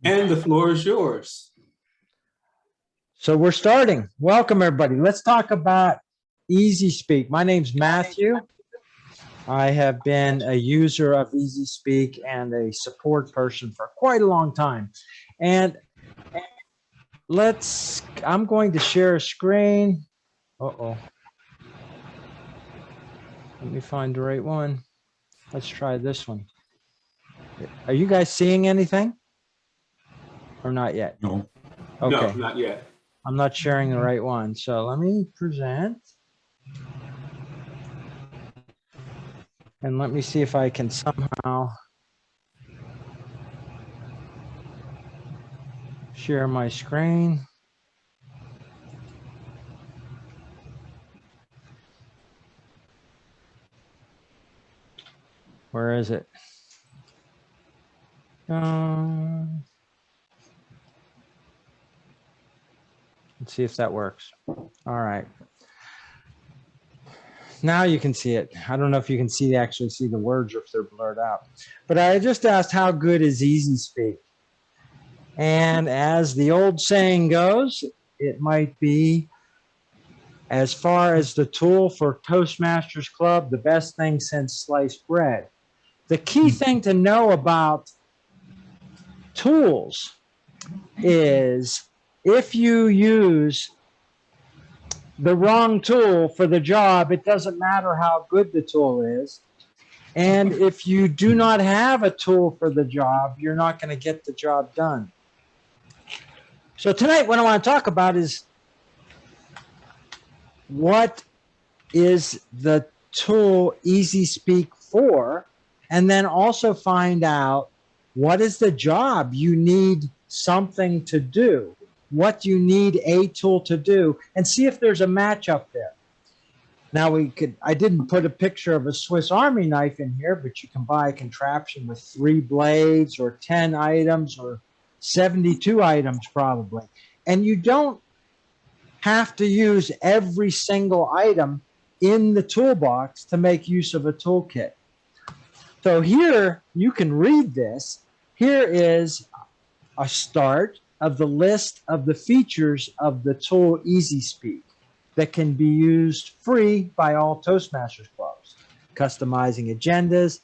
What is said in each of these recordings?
And the floor is yours. So we're starting. Welcome, everybody. Let's talk about Easy Speak. My name's Matthew. I have been a user of Easy Speak and a support person for quite a long time. And I'm going to share a screen. Uh-oh. Let me find the right one. Let's try this one. Are you guys seeing anything? Or not yet? No. Okay. No, not yet. I'm not sharing the right one. So let me present. And let me see if I can somehow share my screen. Where is it? Let's see if that works. All right. Now you can see it. I don't know if you can actually see the words or if they're blurred out. But I just asked, how good is Easy Speak? And as the old saying goes, it might be, as far as the tool for Toastmasters Club, the best thing since sliced bread. The key thing to know about tools is if you use the wrong tool for the job, it doesn't matter how good the tool is. And if you do not have a tool for the job, you're not going to get the job done. So tonight, what I want to talk about is what is the tool Easy Speak for, and then also find out what is the job you need something to do, what you need a tool to do, and see if there's a match up there. Now I didn't put a picture of a Swiss Army knife in here, but you can buy a contraption with 3 blades or 10 items or 72 items probably. And you don't have to use every single item in the toolbox to make use of a toolkit. So here you can read this. Here is a start of the list of the features of the tool Easy Speak that can be used free by all Toastmasters clubs. Customizing agendas.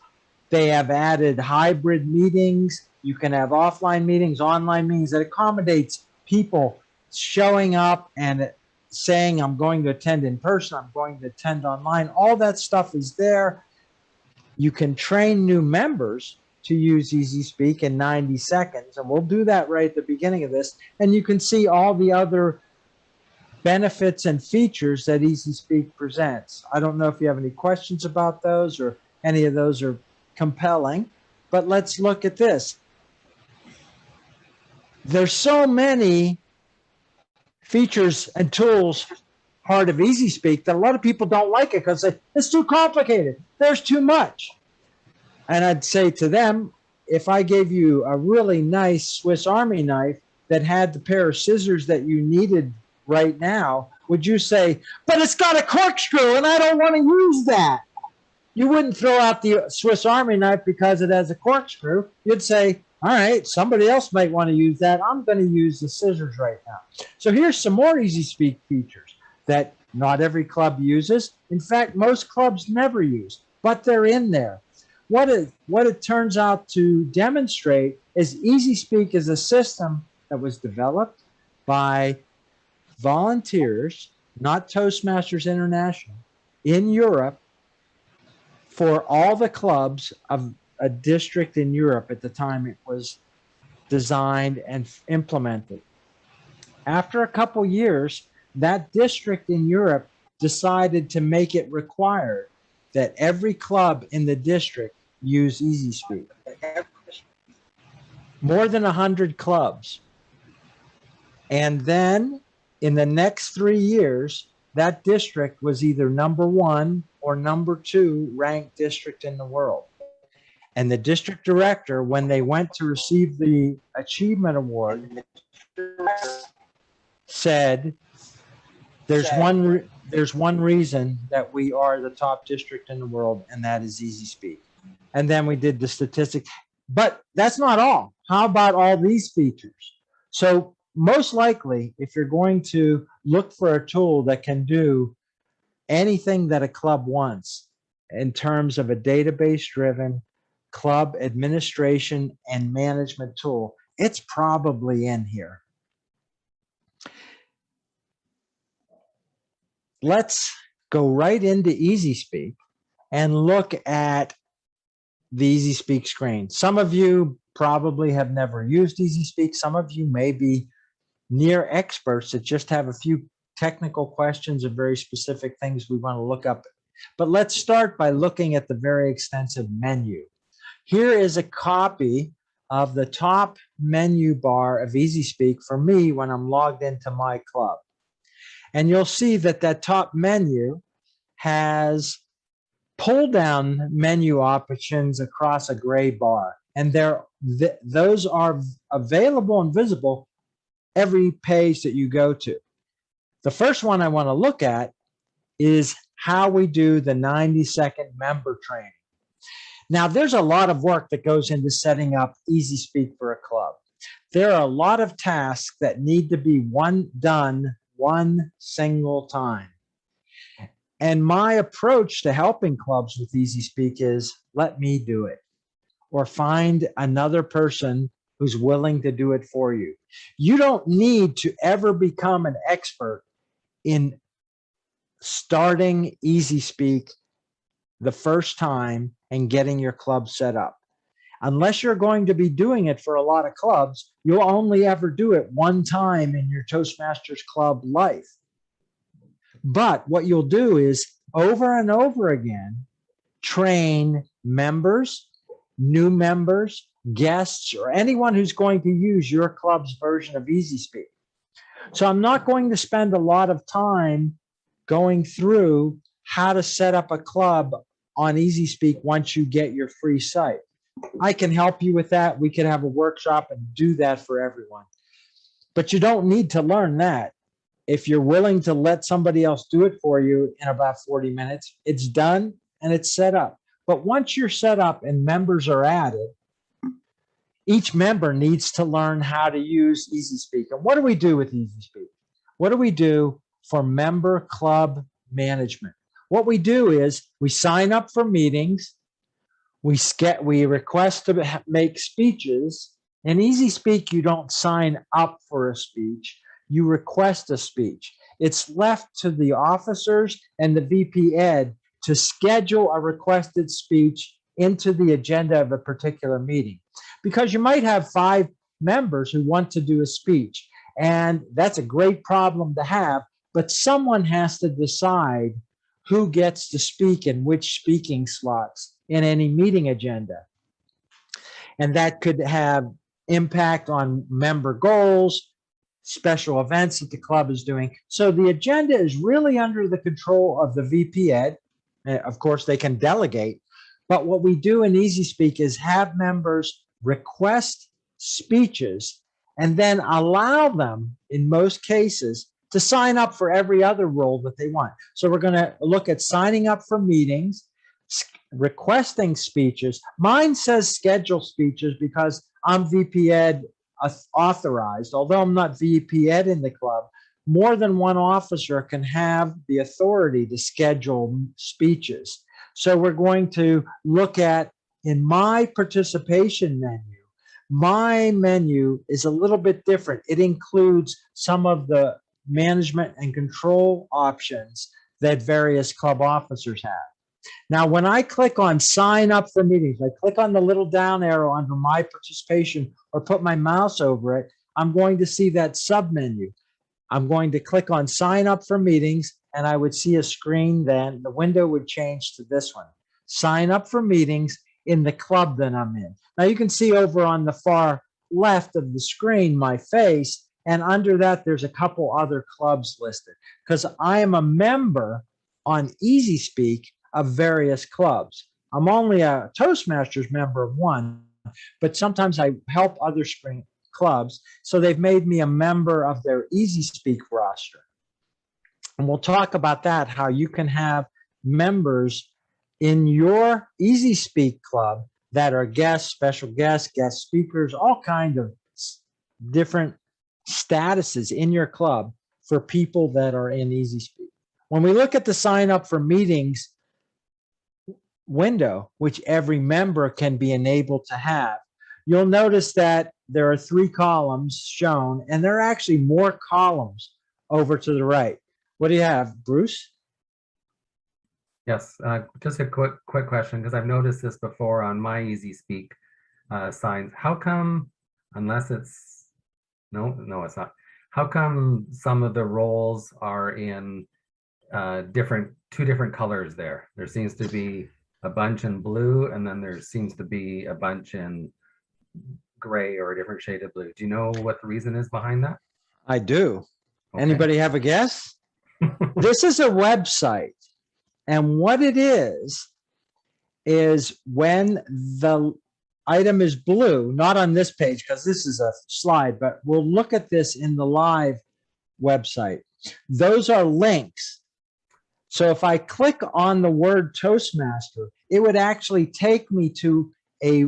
They have added hybrid meetings. You can have offline meetings, online meetings that accommodates people showing up and saying, I'm going to attend in person, I'm going to attend online. All that stuff is there. You can train new members to use Easy Speak in 90 seconds, and we'll do that right at the beginning of this. And you can see all the other benefits and features that Easy Speak presents. I don't know if you have any questions about those or any of those are compelling, but let's look at this. There's so many features and tools part of Easy Speak that a lot of people don't like it because it's too complicated. There's too much. And I'd say to them, if I gave you a really nice Swiss Army knife that had the pair of scissors that you needed right now, would you say, but it's got a corkscrew and I don't want to use that? You wouldn't throw out the Swiss Army knife because it has a corkscrew. You'd say, all right, somebody else might want to use that. I'm going to use the scissors right now. So here's some more Easy Speak features that not every club uses. In fact, most clubs never use, but they're in there. What it turns out to demonstrate is Easy Speak is a system that was developed by volunteers, not Toastmasters International, in Europe for all the clubs of a district in Europe at the time it was designed and implemented. After a couple years, that district in Europe decided to make it required that every club in the district use Easy Speak. More than 100 clubs. And then in the next 3 years, that district was either #1 or #2 ranked district in the world. And the district director, when they went to receive the achievement award, said, there's one reason that we are the top district in the world, and that is Easy Speak. And then we did the statistics. But that's not all. How about all these features? So most likely, if you're going to look for a tool that can do anything that a club wants in terms of a database-driven club administration and management tool, it's probably in here. Let's go right into EasySpeak and look at the EasySpeak screen. Some of you probably have never used EasySpeak. Some of you may be near experts that just have a few technical questions or very specific things we want to look up. But let's start by looking at the very extensive menu. Here is a copy of the top menu bar of EasySpeak for me when I'm logged into my club. And you'll see that that top menu has pull-down menu options across a gray bar. And those are available and visible every page that you go to. The first one I want to look at is how we do the 90-second member training. Now, there's a lot of work that goes into setting up EasySpeak for a club. There are a lot of tasks that need to be done one single time. And my approach to helping clubs with EasySpeak is let me do it, or find another person who's willing to do it for you. You don't need to ever become an expert in starting EasySpeak the first time and getting your club set up. Unless you're going to be doing it for a lot of clubs, you'll only ever do it one time in your Toastmasters club life. But what you'll do is over and over again, train members, new members, guests, or anyone who's going to use your club's version of EasySpeak. So I'm not going to spend a lot of time going through how to set up a club on EasySpeak once you get your free site. I can help you with that. We could have a workshop and do that for everyone. But you don't need to learn that. If you're willing to let somebody else do it for you in about 40 minutes, it's done and it's set up. But once you're set up and members are added, each member needs to learn how to use EasySpeak. And what do we do with EasySpeak? What do we do for member club management? What we do is we sign up for meetings, we request to make speeches. In EasySpeak, you don't sign up for a speech, you request a speech. It's left to the officers and the VP Ed to schedule a requested speech into the agenda of a particular meeting. Because you might have 5 members who want to do a speech, and that's a great problem to have, but someone has to decide who gets to speak in which speaking slots in any meeting agenda. And that could have impact on member goals, special events that the club is doing. So the agenda is really under the control of the VP Ed. Of course, they can delegate. But what we do in EasySpeak is have members request speeches and then allow them, in most cases, to sign up for every other role that they want. So we're going to look at signing up for meetings, requesting speeches. Mine says schedule speeches because I'm VP Ed authorized. Although I'm not VP Ed in the club, more than one officer can have the authority to schedule speeches. So we're going to look at, in my participation menu, my menu is a little bit different. It includes some of the management and control options that various club officers have. Now, when I click on sign up for meetings, I click on the little down arrow under my participation or put my mouse over it, I'm going to see that submenu. I'm going to click on sign up for meetings and I would see a screen then. The window would change to this one. Sign up for meetings in the club that I'm in. Now you can see over on the far left of the screen my face, and under that there's a couple other clubs listed because I am a member on EasySpeak of various clubs. I'm only a Toastmasters member of one, but sometimes I help other spring clubs, so they've made me a member of their EasySpeak roster. And we'll talk about that, how you can have members in your EasySpeak club that are guests, special guests, guest speakers, all kind of different statuses in your club for people that are in Easy Speak. When we look at the sign up for meetings window, which every member can be enabled to have, you'll notice that there are 3 columns shown, and there are actually more columns over to the right. What do you have, Bruce? Yes, just a quick question, because I've noticed this before on my Easy Speak signs. How come, unless it's, no, it's not. How come some of the roles are in two different colors there? There seems to be a bunch in blue, and then there seems to be a bunch in gray or a different shade of blue. Do you know what the reason is behind that? I do. Okay. Anybody have a guess? This is a website. And what it is when the item is blue, not on this page because this is a slide, but we'll look at this in the live website. Those are links. So if I click on the word Toastmaster, it would actually take me to a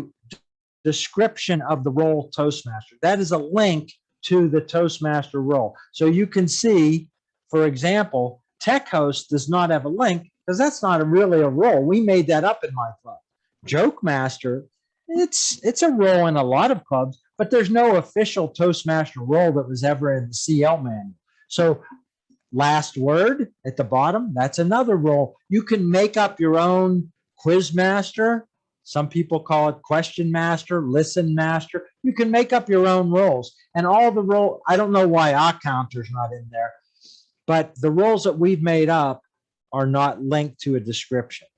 description of the role Toastmaster. That is a link to the Toastmaster role. So you can see, for example, Tech Host does not have a link because that's not really a role. We made that up in my club. Joke Master, it's a role in a lot of clubs, but there's no official Toastmaster role that was ever in the CL manual. So Last Word at the bottom, that's another role. You can make up your own Quiz Master. Some people call it Question Master, Listen Master. You can make up your own roles. And all the role, I don't know why our counter's not in there, but the roles that we've made up are not linked to a description.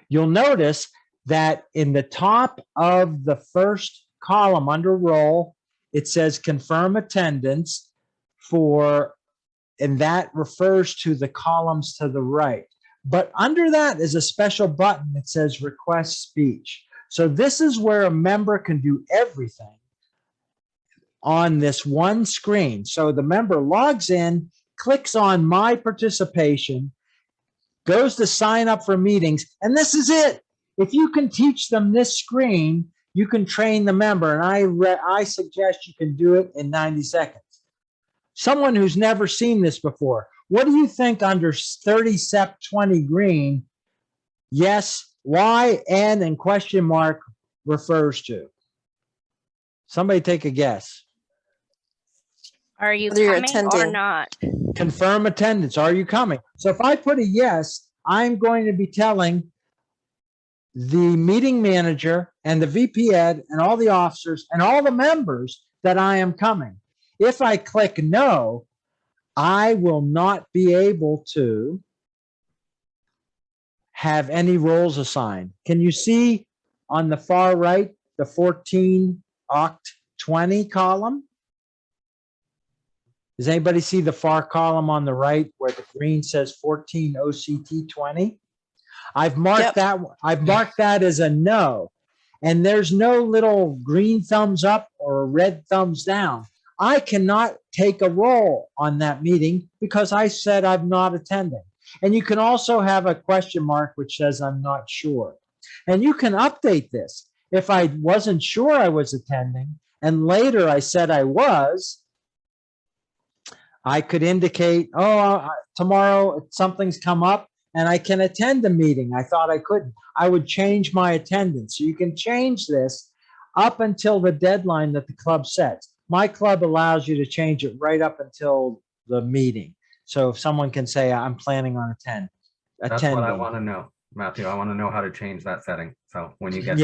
You'll notice that in the top of the first column under role, it says confirm attendance and that refers to the columns to the right. But under that is a special button that says request speech. So this is where a member can do everything on this one screen. So the member logs in, clicks on my participation, goes to sign up for meetings, and this is it. If you can teach them this screen, you can train the member, and I suggest you can do it in 90 seconds. Someone who's never seen this before, what do you think under 30 Sep 20 green, yes, why, and question mark refers to? Somebody take a guess. Are you Whether you're coming or attending. not? Confirm attendance. Are you coming? So if I put a yes, I'm going to be telling the meeting manager and the VP Ed and all the officers and all the members that I am coming. If I click no, I will not be able to have any roles assigned. Can you see on the far right, the 14 Oct 20 column? Does anybody see the far column on the right where the green says 14 OCT 20? I've marked that. I've marked that as a no, and there's no little green thumbs up or red thumbs down. I cannot take a role on that meeting because I said I'm not attending. And you can also have a question mark which says I'm not sure. And you can update this. If I wasn't sure I was attending and later I said I was, I could indicate, oh, tomorrow something's come up and I can attend the meeting. I thought I couldn't. I would change my attendance. So you can change this up until the deadline that the club sets. My club allows you to change it right up until the meeting. So if someone can say, I'm planning on attending. That's what I want to know, Matthew. I want to know how to change that setting. So when you get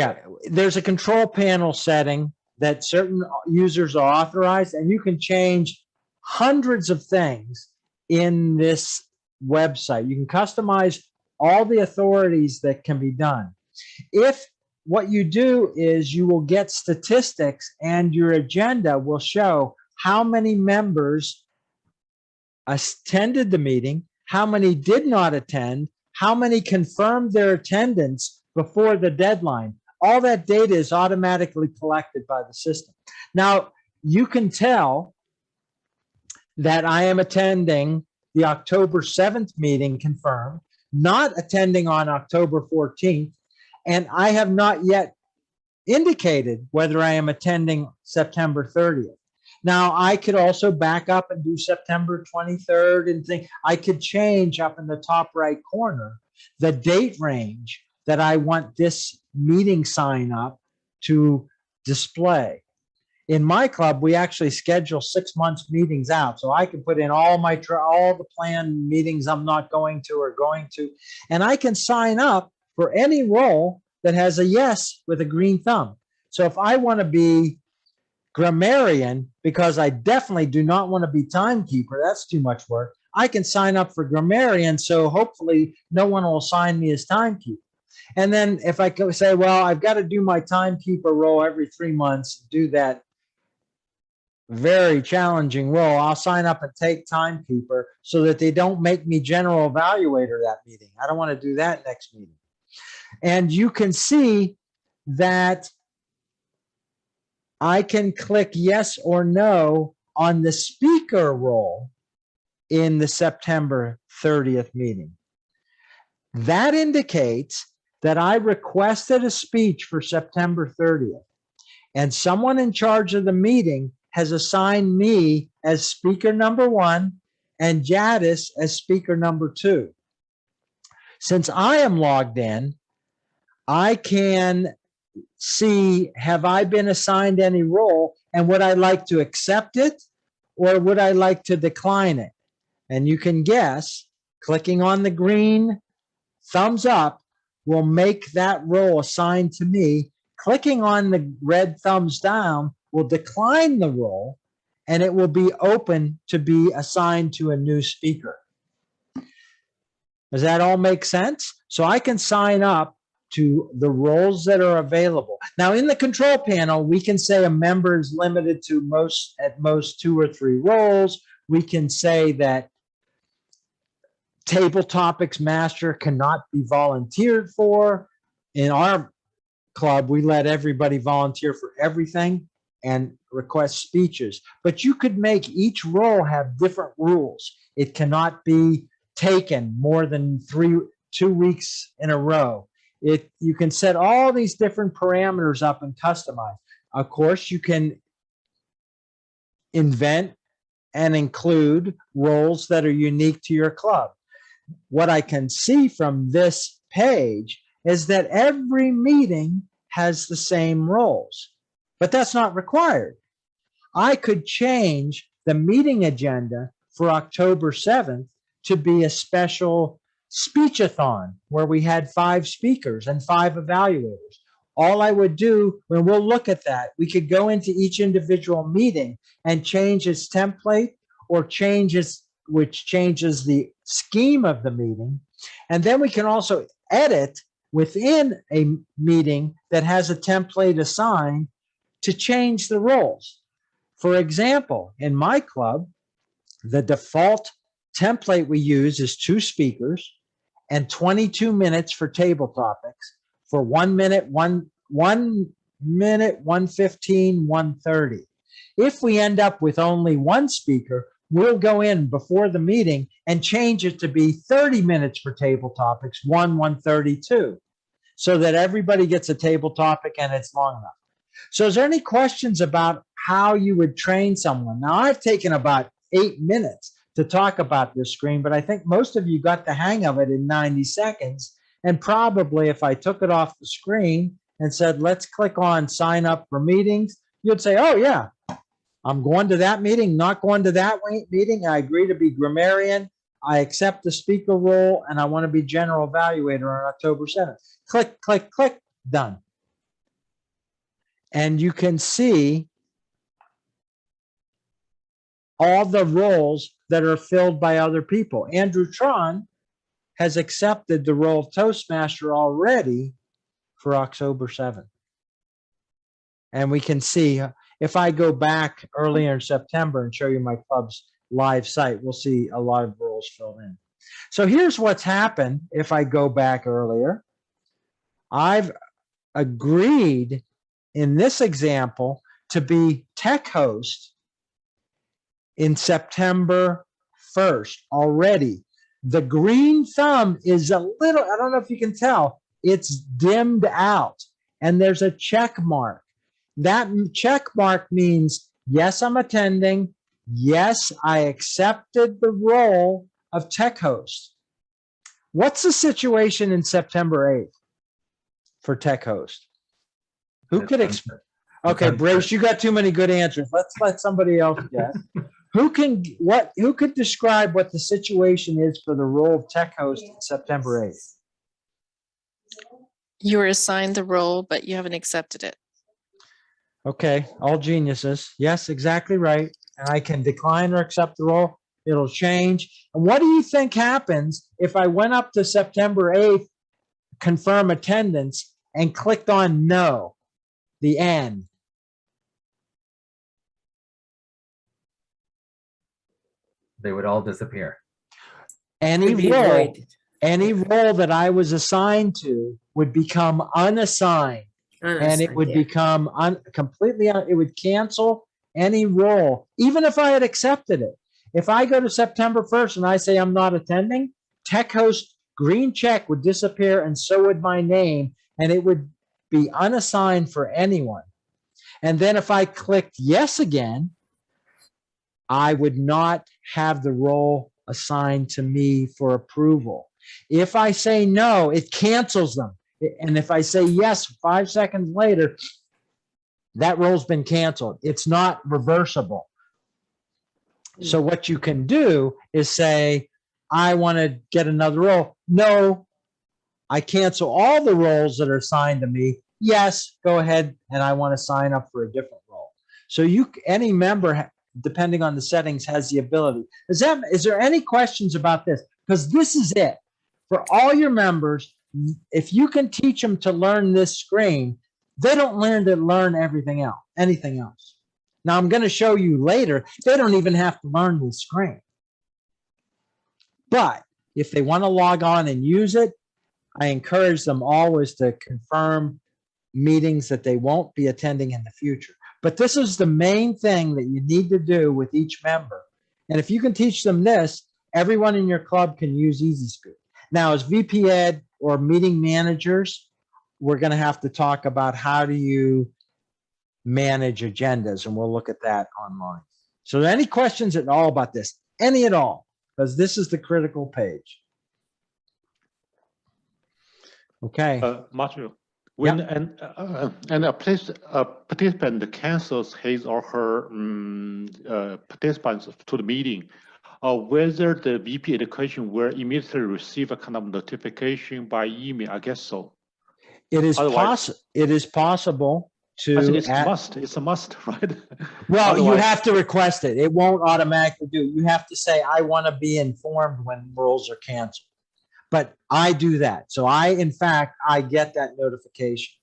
there's a control panel setting that certain users are authorized, and you can change hundreds of things in this website. You can customize all the authorities that can be done. If what you do is you will get statistics and your agenda will show how many members attended the meeting, how many did not attend, how many confirmed their attendance before the deadline. All that data is automatically collected by the system. Now, you can tell that I am attending the October 7th meeting confirmed, not attending on October 14th, And I have not yet indicated whether I am attending September 30th. Now, I could also back up and do September 23rd and think I could change up in the top right corner the date range that I want this meeting sign up to display. In my club, we actually schedule 6 months meetings out. So I can put in all the planned meetings I'm not going to or going to, and I can sign up for any role that has a yes with a green thumb. So if I want to be grammarian, because I definitely do not want to be timekeeper, that's too much work, I can sign up for grammarian. So hopefully no one will assign me as timekeeper. And then if I go say, well, I've got to do my timekeeper role every 3 months, do that very challenging role, I'll sign up and take timekeeper so that they don't make me general evaluator that meeting. I don't want to do that next meeting. And you can see that I can click yes or no on the speaker role in the September 30th meeting. That indicates that I requested a speech for September 30th, and someone in charge of the meeting has assigned me as speaker number 1 and Jadis as speaker number 2. Since I am logged in, I can see, have I been assigned any role, and would I like to accept it or would I like to decline it? And you can guess, clicking on the green thumbs up will make that role assigned to me. Clicking on the red thumbs down will decline the role, and it will be open to be assigned to a new speaker. Does that all make sense? So I can sign up to the roles that are available. Now, in the control panel, we can say a member is limited to at most 2 or 3 roles. We can say that table topics master cannot be volunteered for. In our club, we let everybody volunteer for everything and request speeches. But you could make each role have different rules. It cannot be taken more than 2 weeks in a row. You can set all these different parameters up and customize. Of course, you can invent and include roles that are unique to your club. What I can see from this page is that every meeting has the same roles, but that's not required. I could change the meeting agenda for October 7th to be a special speechathon where we had 5 speakers and 5 evaluators. All I would do, when we'll look at that, we could go into each individual meeting and change its template or which changes the scheme of the meeting. And then we can also edit within a meeting that has a template assigned to change the roles. For example, in my club, the default template we use is 2 speakers and 22 minutes for table topics for 1 minute, 1:15, 1:30. If we end up with only 1 speaker, we'll go in before the meeting and change it to be 30 minutes for table topics, 1:32, so that everybody gets a table topic and it's long enough. So is there any questions about how you would train someone? Now, I've taken about 8 minutes to talk about this screen, but I think most of you got the hang of it in 90 seconds. And probably if I took it off the screen and said, let's click on sign up for meetings, you'd say, oh yeah, I'm going to that meeting, not going to that meeting. I agree to be grammarian. I accept the speaker role, and I want to be general evaluator on October 7th. Click, click, click, done. And you can see all the roles that are filled by other people. Andrew Tron has accepted the role of Toastmaster already for October 7th. And we can see, if I go back earlier in September and show you my club's live site, we'll see a lot of roles filled in. So here's what's happened if I go back earlier. I've agreed in this example to be tech host in September 1st already. The green thumb is a little, I don't know if you can tell, it's dimmed out and there's a check mark. That check mark means, yes, I'm attending. Yes, I accepted the role of tech host. What's the situation in September 8th for tech host? Who could explain? Okay, Brace, you got too many good answers. Let's let somebody else guess. Who could describe what the situation is for the role of tech host in September 8th? You were assigned the role, but you haven't accepted it. Okay, all geniuses. Yes, exactly right. And I can decline or accept the role. It'll change. And what do you think happens if I went up to September 8th, confirm attendance, and clicked on no, the N? They would all disappear. Any role that I was assigned to would become unassigned. And it would become it would cancel any role, even if I had accepted it. If I go to September 1st and I say I'm not attending, tech host green check would disappear and so would my name, and it would be unassigned for anyone. And then if I clicked yes again, I would not have the role assigned to me for approval. If I say no, it cancels them. And if I say yes 5 seconds later, that role's been canceled. It's not reversible. So what you can do is say, I want to get another role. No, I cancel all the roles that are assigned to me. Yes, go ahead, and I want to sign up for a different role. So any member, depending on the settings, has the ability. Is there any questions about this? Because this is it. For all your members, if you can teach them to learn this screen, they don't learn anything else. Now I'm going to show you later, they don't even have to learn this screen. But if they want to log on and use it, I encourage them always to confirm meetings that they won't be attending in the future. But this is the main thing that you need to do with each member. And if you can teach them this, everyone in your club can use EasySpeak. Now, as VP Ed or meeting managers, we're going to have to talk about how do you manage agendas, and we'll look at that online. So any questions at all about this? Any at all? Because this is the critical page. Okay. Matthew, when a participant cancels his or her participants to the meeting, whether the VP education will immediately receive a kind of notification by email, I guess so. It is possible to. I think it's a must, right? Well, you have to request it. It won't automatically do. You have to say, I want to be informed when roles are canceled. But I do that. So in fact, I get that notification.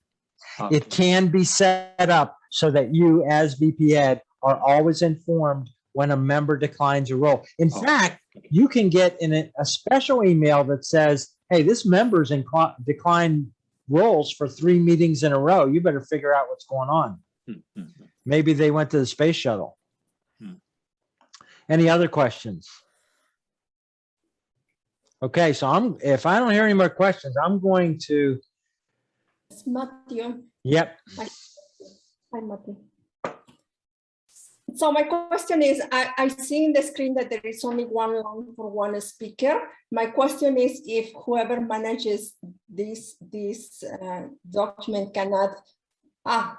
Okay. It can be set up so that you as VP Ed are always informed when a member declines a role. In fact, you can get in a special email that says, hey, this member's declined roles for 3 meetings in a row. You better figure out what's going on. Maybe they went to the space shuttle. Any other questions? Okay, so if I don't hear any more questions, I'm going to. It's Matthew. Yep. Hi, Matthew. So my question is, I see in the screen that there is only one line for one speaker. My question is if whoever manages this document can add.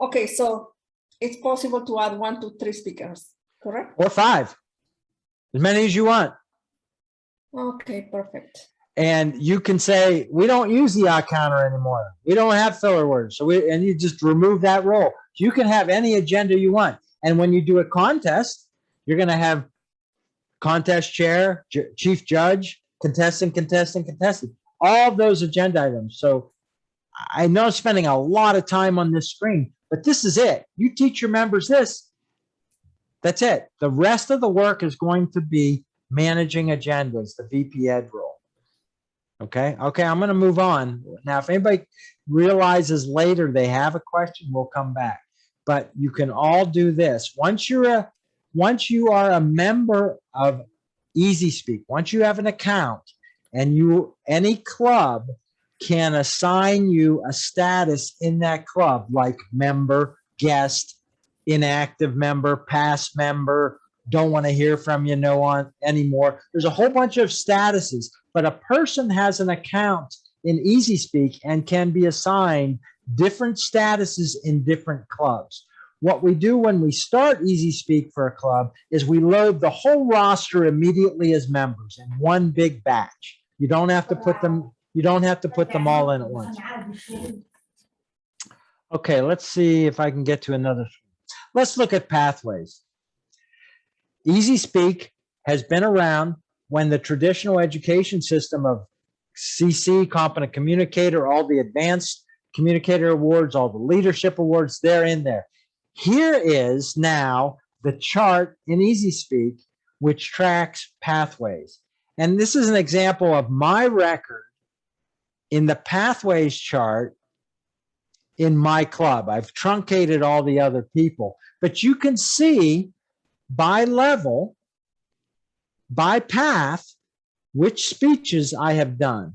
Okay, so it's possible to add 1 to 3 speakers, correct? Or 5, as many as you want. Okay, perfect. And you can say, we don't use the counter anymore. We don't have filler words. And you just remove that role. You can have any agenda you want. And when you do a contest, you're going to have contest chair, chief judge, contestant, all of those agenda items. So I know I'm spending a lot of time on this screen, but this is it. You teach your members this. That's it. The rest of the work is going to be managing agendas, the VP Ed role. Okay, I'm going to move on. Now, if anybody realizes later they have a question, we'll come back. But you can all do this. Once you are a member of EasySpeak, once you have an account, and any club can assign you a status in that club, like member, guest, inactive member, past member, don't want to hear from you, no one anymore. There's a whole bunch of statuses, but a person has an account in EasySpeak and can be assigned different statuses in different clubs. What we do when we start EasySpeak for a club is we load the whole roster immediately as members in one big batch. You don't have to put them, all in at once. Okay, let's see if I can get to another. Let's look at pathways. EasySpeak has been around when the traditional education system of CC, Competent Communicator, all the advanced communicator awards, all the leadership awards, they're in there. Here is now the chart in EasySpeak, which tracks pathways. And this is an example of my record in the pathways chart in my club. I've truncated all the other people, but you can see by level, by path, which speeches I have done.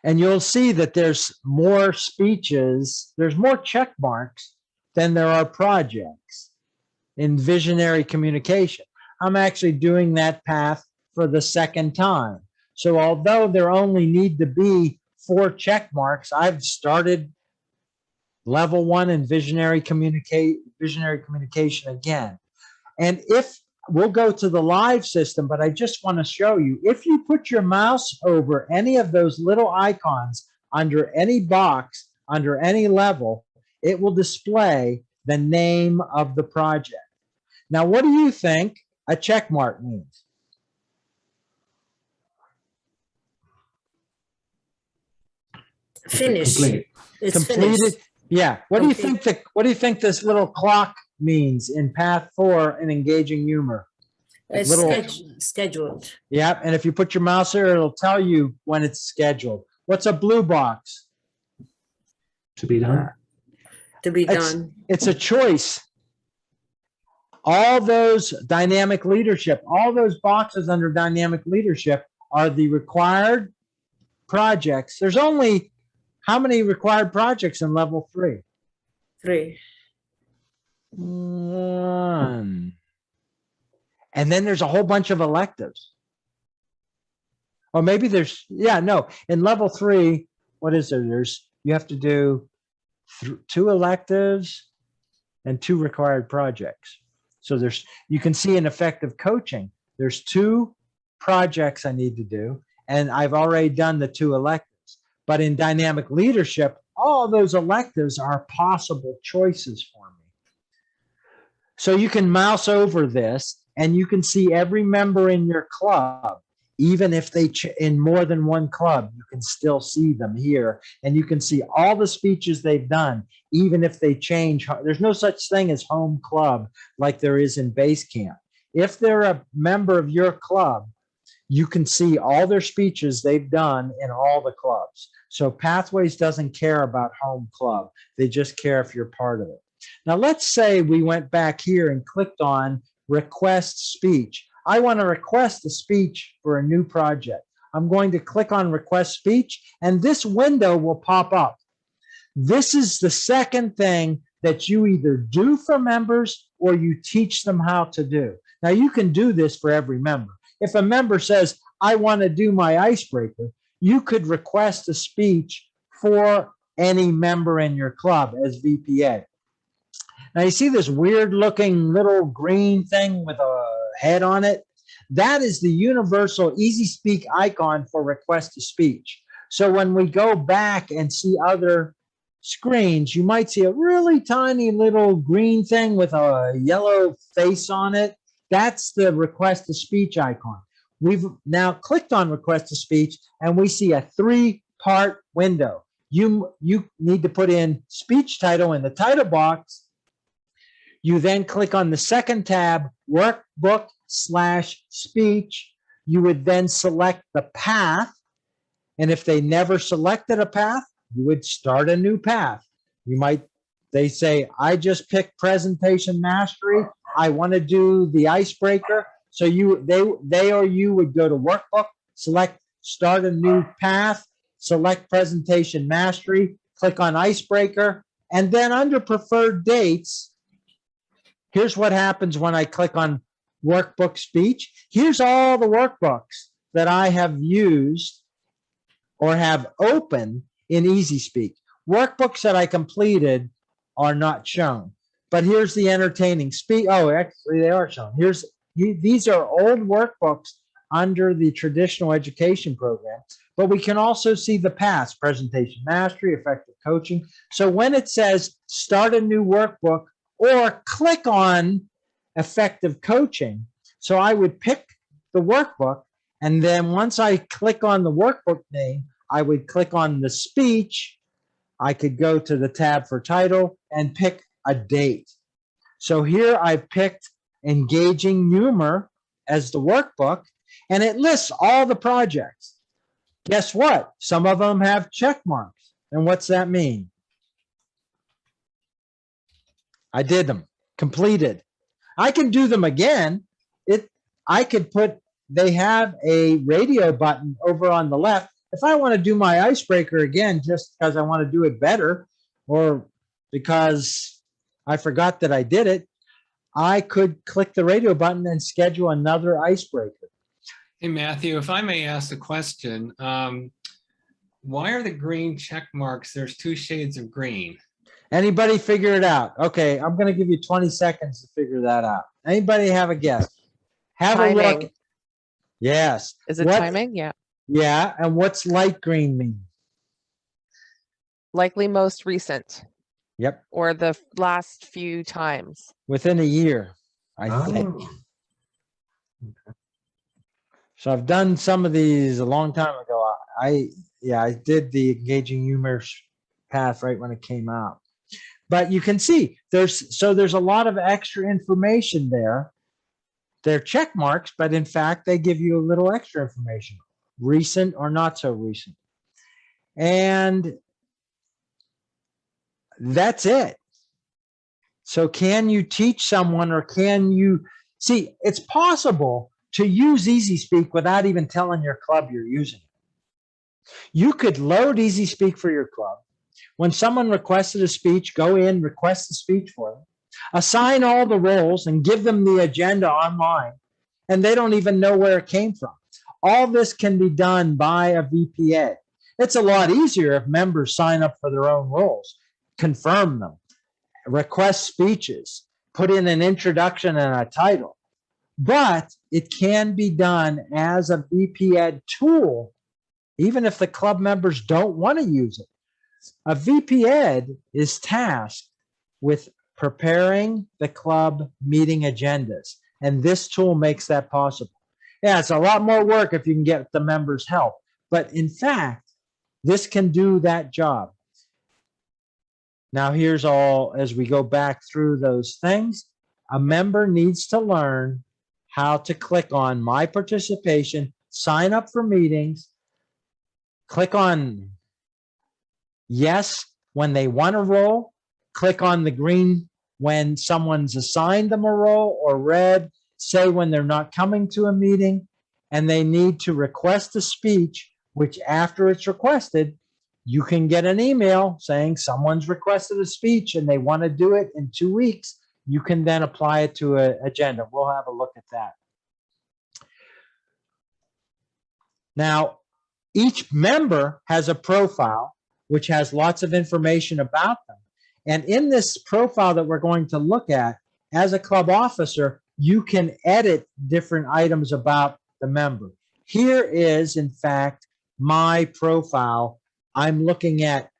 And you'll see that there's more speeches, there's more check marks than there are projects in visionary communication. I'm actually doing that path for the second time. So although there only need to be 4 check marks, I've started level 1 in visionary communication again. And if we'll go to the live system, but I just want to show you, if you put your mouse over any of those little icons under any box, under any level, it will display the name of the project. Now, what do you think a check mark means? Finish. Complete. It's Completed. finished. Yeah. What do you think this little clock means in path 4 in engaging humor? It's little- scheduled. Yeah. And if you put your mouse there, it'll tell you when it's scheduled. What's a blue box? To be done. To be It's- done. It's a choice. All those dynamic leadership, all those boxes under dynamic leadership are the required projects. There's only how many required projects in level 3? 3. 1. And then there's a whole bunch of electives. Or maybe there's, no, in level 3, what is there? You have to do 2 electives and 2 required projects. So you can see in effective coaching, there's 2 projects I need to do, and I've already done the 2 electives. But in dynamic leadership, all those electives are possible choices for me. So you can mouse over this and you can see every member in your club, even if they in more than one club, you can still see them here. And you can see all the speeches they've done, even if they change. There's no such thing as home club like there is in Basecamp. If they're a member of your club, you can see all their speeches they've done in all the clubs. So Pathways doesn't care about home club. They just care if you're part of it. Now, let's say we went back here and clicked on request speech. I want to request a speech for a new project. I'm going to click on request speech, and this window will pop up. This is the second thing that you either do for members or you teach them how to do. Now, you can do this for every member. If a member says, I want to do my icebreaker, you could request a speech for any member in your club as VPA. Now, you see this weird looking little green thing with a head on it? That is the universal EasySpeak icon for request to speech. So when we go back and see other screens, you might see a really tiny little green thing with a yellow face on it. That's the request to speech icon. We've now clicked on request to speech and we see a 3-part window. You need to put in speech title in the title box. You then click on the second tab, workbook/speech. You would then select the path. And if they never selected a path, you would start a new path. They say, I just picked presentation mastery. I want to do the icebreaker. So they or you would go to workbook, select start a new path, select presentation mastery, click on icebreaker, and then under preferred dates, here's what happens when I click on workbook speech. Here's all the workbooks that I have used or have open in EasySpeak. Workbooks that I completed are not shown, but here's the entertaining speak. Oh, actually they are shown. These are old workbooks under the traditional education program, but we can also see the past: presentation mastery, effective coaching. So when it says start a new workbook or click on effective coaching, so I would pick the workbook, and then once I click on the workbook name, I would click on the speech. I could go to the tab for title and pick a date. So here I picked Engaging Humor as the workbook, and it lists all the projects. Guess what? Some of them have check marks. And what's that mean? I did them, completed. I can do them again. I could put, they have a radio button over on the left. If I want to do my icebreaker again, just because I want to do it better, or because I forgot that I did it, I could click the radio button and schedule another icebreaker. Hey, Matthew, if I may ask a question, why are the green check marks? There's 2 shades of green. Anybody figure it out? Okay, I'm going to give you 20 seconds to figure that out. Anybody have a guess? Have a look. Timing. Yes. Is it timing? Yeah. Yeah, and what's light green mean? Likely most recent Yep, or the last few times. within a year, I think. Oh, So I've done some of these a long time ago. I did the Engaging Humor path right when it came out. But you can see there's a lot of extra information there. They're check marks, but in fact, they give you a little extra information, recent or not so recent. And that's it. So can you teach someone, or can you see, it's possible to use EasySpeak without even telling your club you're using it. You could load EasySpeak for your club. When someone requested a speech, go in, request the speech for them, assign all the roles and give them the agenda online, and they don't even know where it came from. All this can be done by a VPA. It's a lot easier if members sign up for their own roles, confirm them, request speeches, put in an introduction and a title. But it can be done as a VPEd tool, even if the club members don't want to use it. A VPEd is tasked with preparing the club meeting agendas, and this tool makes that possible. Yeah, it's a lot more work if you can get the members' help, but in fact, this can do that job. Now, here's all, as we go back through those things, a member needs to learn how to click on My Participation, sign up for meetings, click on Yes when they want a role, click on the green when someone's assigned them a role, or red, say when they're not coming to a meeting, and they need to request a speech, which after it's requested, you can get an email saying someone's requested a speech and they want to do it in 2 weeks. You can then apply it to an agenda. We'll have a look at that. Now, each member has a profile which has lots of information about them. And in this profile that we're going to look at, as a club officer, you can edit different items about the member. Here is, in fact, my profile. I'm looking at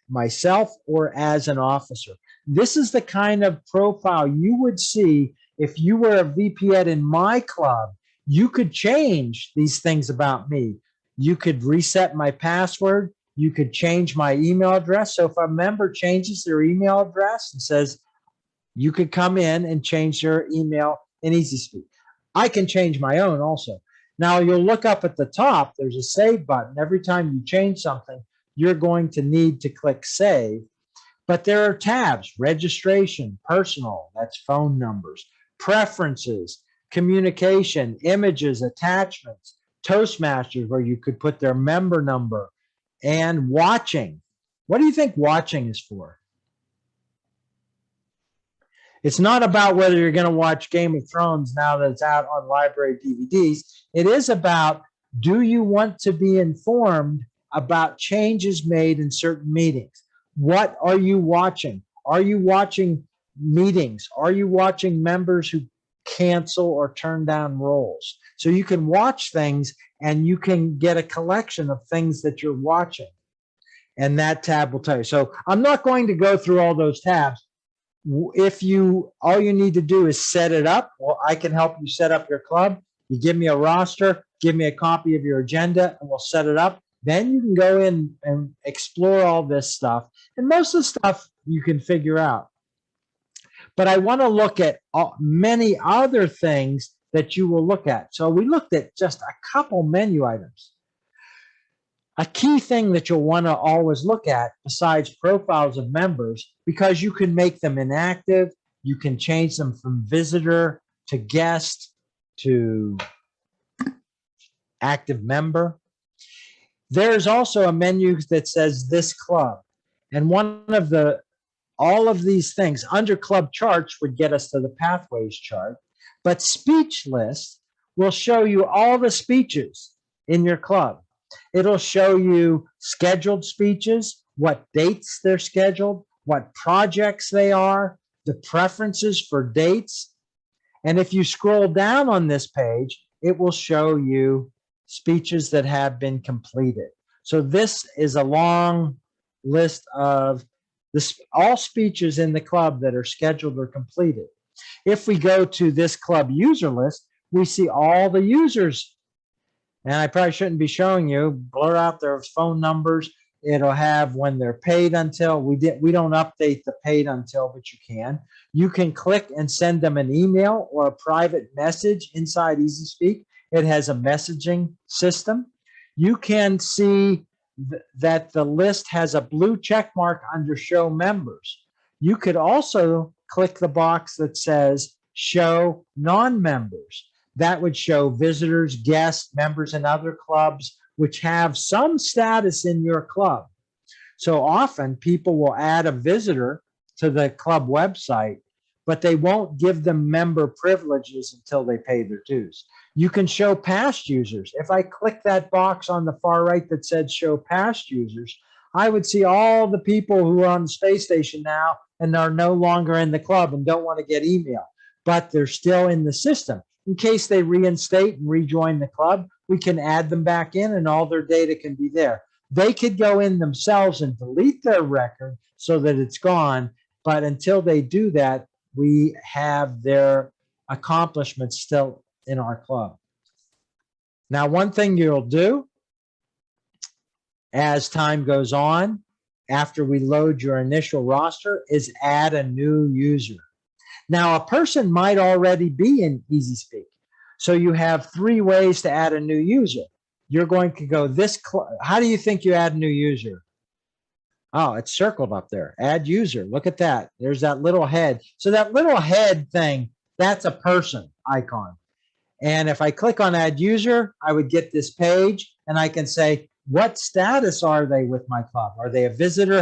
myself or as an officer. This is the kind of profile you would see if you were a VPEd in my club. You could change these things about me. You could reset my password. You could change my email address. So if a member changes their email address and says, you could come in and change your email in EasySpeak. I can change my own also. Now you'll look up at the top, there's a save button. Every time you change something, you're going to need to click save. But there are tabs: registration, personal, that's phone numbers, preferences, communication, images, attachments, Toastmasters, where you could put their member number, and watching. What do you think watching is for? It's not about whether you're going to watch Game of Thrones now that it's out on library DVDs. It is about, do you want to be informed about changes made in certain meetings? What are you watching? Are you watching meetings? Are you watching members who cancel or turn down roles? So you can watch things and you can get a collection of things that you're watching. And that tab will tell you. So I'm not going to go through all those tabs. If all you need to do is set it up, well, I can help you set up your club. You give me a roster, give me a copy of your agenda, and we'll set it up. Then you can go in and explore all this stuff. And most of the stuff you can figure out. But I want to look at many other things that you will look at. So we looked at just a couple menu items. A key thing that you'll want to always look at besides profiles of members, because you can make them inactive, you can change them from visitor to guest to active member. There's also a menu that says this club. And all of these things under club charts would get us to the pathways chart, but speech list will show you all the speeches in your club. It'll show you scheduled speeches, what dates they're scheduled, what projects they are, the preferences for dates. And if you scroll down on this page, it will show you speeches that have been completed. So this is a long list of all speeches in the club that are scheduled or completed. If we go to this club user list, we see all the users. And I probably shouldn't be showing you, blur out their phone numbers. It'll have when they're paid until. We don't update the paid until, but you can. You can click and send them an email or a private message inside EasySpeak. It has a messaging system. You can see that the list has a blue check mark under show members. You could also click the box that says show non-members. That would show visitors, guests, members in other clubs, which have some status in your club. So often people will add a visitor to the club website, but they won't give them member privileges until they pay their dues. You can show past users. If I click that box on the far right that said show past users, I would see all the people who are on the space station now and are no longer in the club and don't want to get email, but they're still in the system. In case they reinstate and rejoin the club, we can add them back in and all their data can be there. They could go in themselves and delete their record so that it's gone, but until they do that, we have their accomplishments still in our club. Now, one thing you'll do as time goes on, after we load your initial roster, is add a new user. Now, a person might already be in EasySpeak. So you have 3 ways to add a new user. You're going to go how do you think you add a new user? Oh, it's circled up there. Add user. Look at that. There's that little head. So that little head thing, that's a person icon. And if I click on add user, I would get this page and I can say, what status are they with my club? Are they a visitor?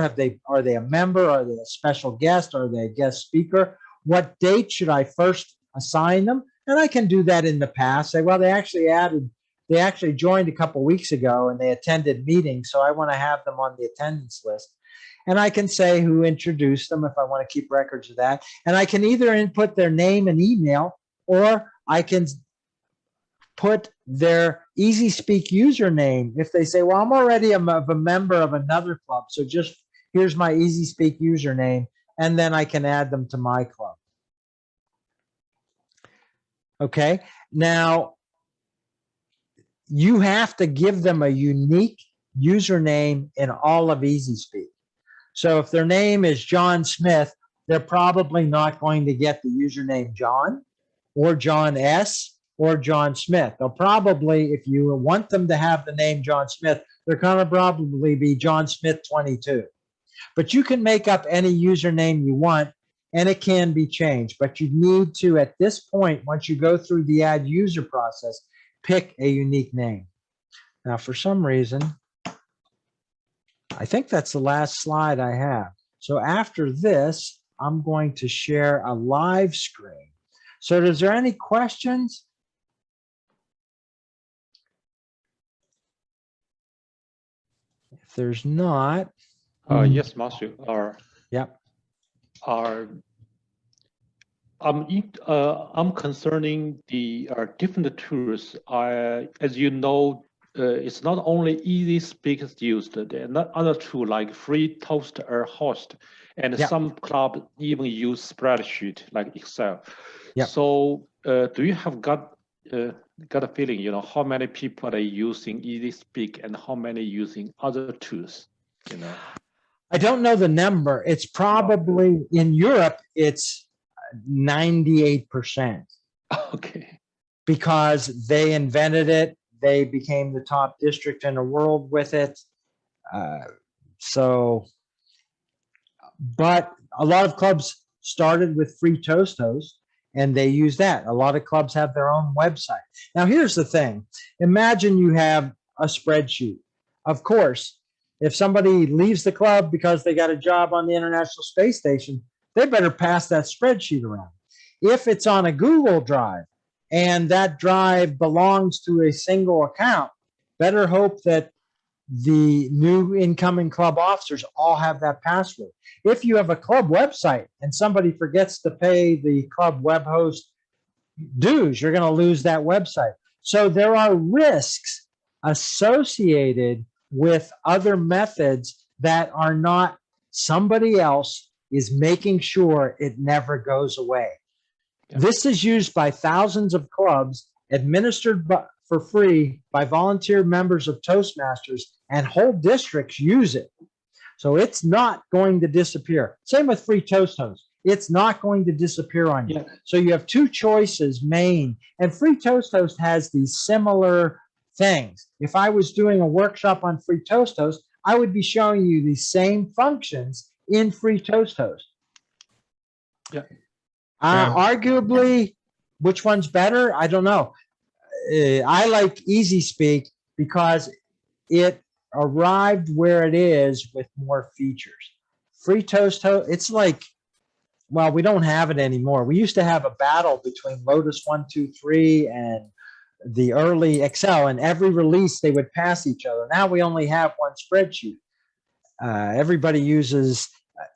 Are they a member? Are they a special guest? Are they a guest speaker? What date should I first assign them? And I can do that in the past. Say, well, they actually joined a couple weeks ago and they attended meetings, so I want to have them on the attendance list. And I can say who introduced them if I want to keep records of that. And I can either input their name and email, or I can put their EasySpeak username. If they say, well, I'm already a member of another club, so just here's my EasySpeak username, and then I can add them to my club. Okay, now you have to give them a unique username in all of EasySpeak. So if their name is John Smith, they're probably not going to get the username John or John S or John Smith. They'll probably, if you want them to have the name John Smith, they're going to probably be John Smith 22. But you can make up any username you want and it can be changed. But you need to, at this point, once you go through the add user process, pick a unique name. Now, for some reason, I think that's the last slide I have. So after this, I'm going to share a live screen. So is there any questions? If there's not. Yes, Matthew. Yep. I'm concerning the different tools. As you know, it's not only Easy Speak is used. There are other tools like Free Toaster Host, and Yep. some clubs even use spreadsheet like Excel. Yep. So, do you have got a feeling? You know, how many people are using Easy Speak and how many using other tools? You know. I don't know the number. It's probably in Europe. It's 98%. Okay. Because they invented it. They became the top district in the world with it. But a lot of clubs started with Free Toast, and they use that. A lot of clubs have their own website. Now, here's the thing. Imagine you have a spreadsheet. Of course, if somebody leaves the club because they got a job on the International Space Station, they better pass that spreadsheet around. If it's on a Google Drive and that drive belongs to a single account, better hope that the new incoming club officers all have that password. If you have a club website and somebody forgets to pay the club web host dues, you're going to lose that website. So there are risks associated with other methods that are not somebody else is making sure it never goes away. Yeah. This is used by thousands of clubs, administered for free by volunteer members of Toastmasters, and whole districts use it. So it's not going to disappear. Same with Free Toast. It's not going to disappear on you. Yeah. So you have two choices, main, and Free Toast has these similar things. If I was doing a workshop on Free Toast, I would be showing you these same functions in Free Toast. Yeah. Arguably, which one's better? I don't know. I like Easy Speak because it arrived where it is with more features. Free Toast, it's like, well, we don't have it anymore. We used to have a battle between Lotus 123 and the early Excel, and every release they would pass each other. Now we only have one spreadsheet. Everybody uses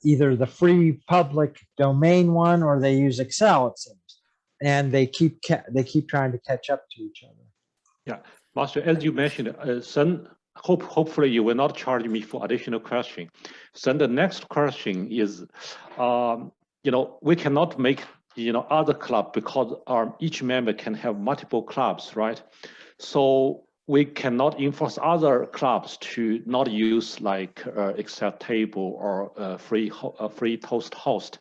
either the free public domain one or they use Excel, it seems, and they keep trying to catch up to each other. Yeah, Master, as you mentioned, hopefully you will not charge me for additional question. So the next question is, we cannot make other club because each member can have multiple clubs, right? So we cannot enforce other clubs to not use like Excel table or free Toast host,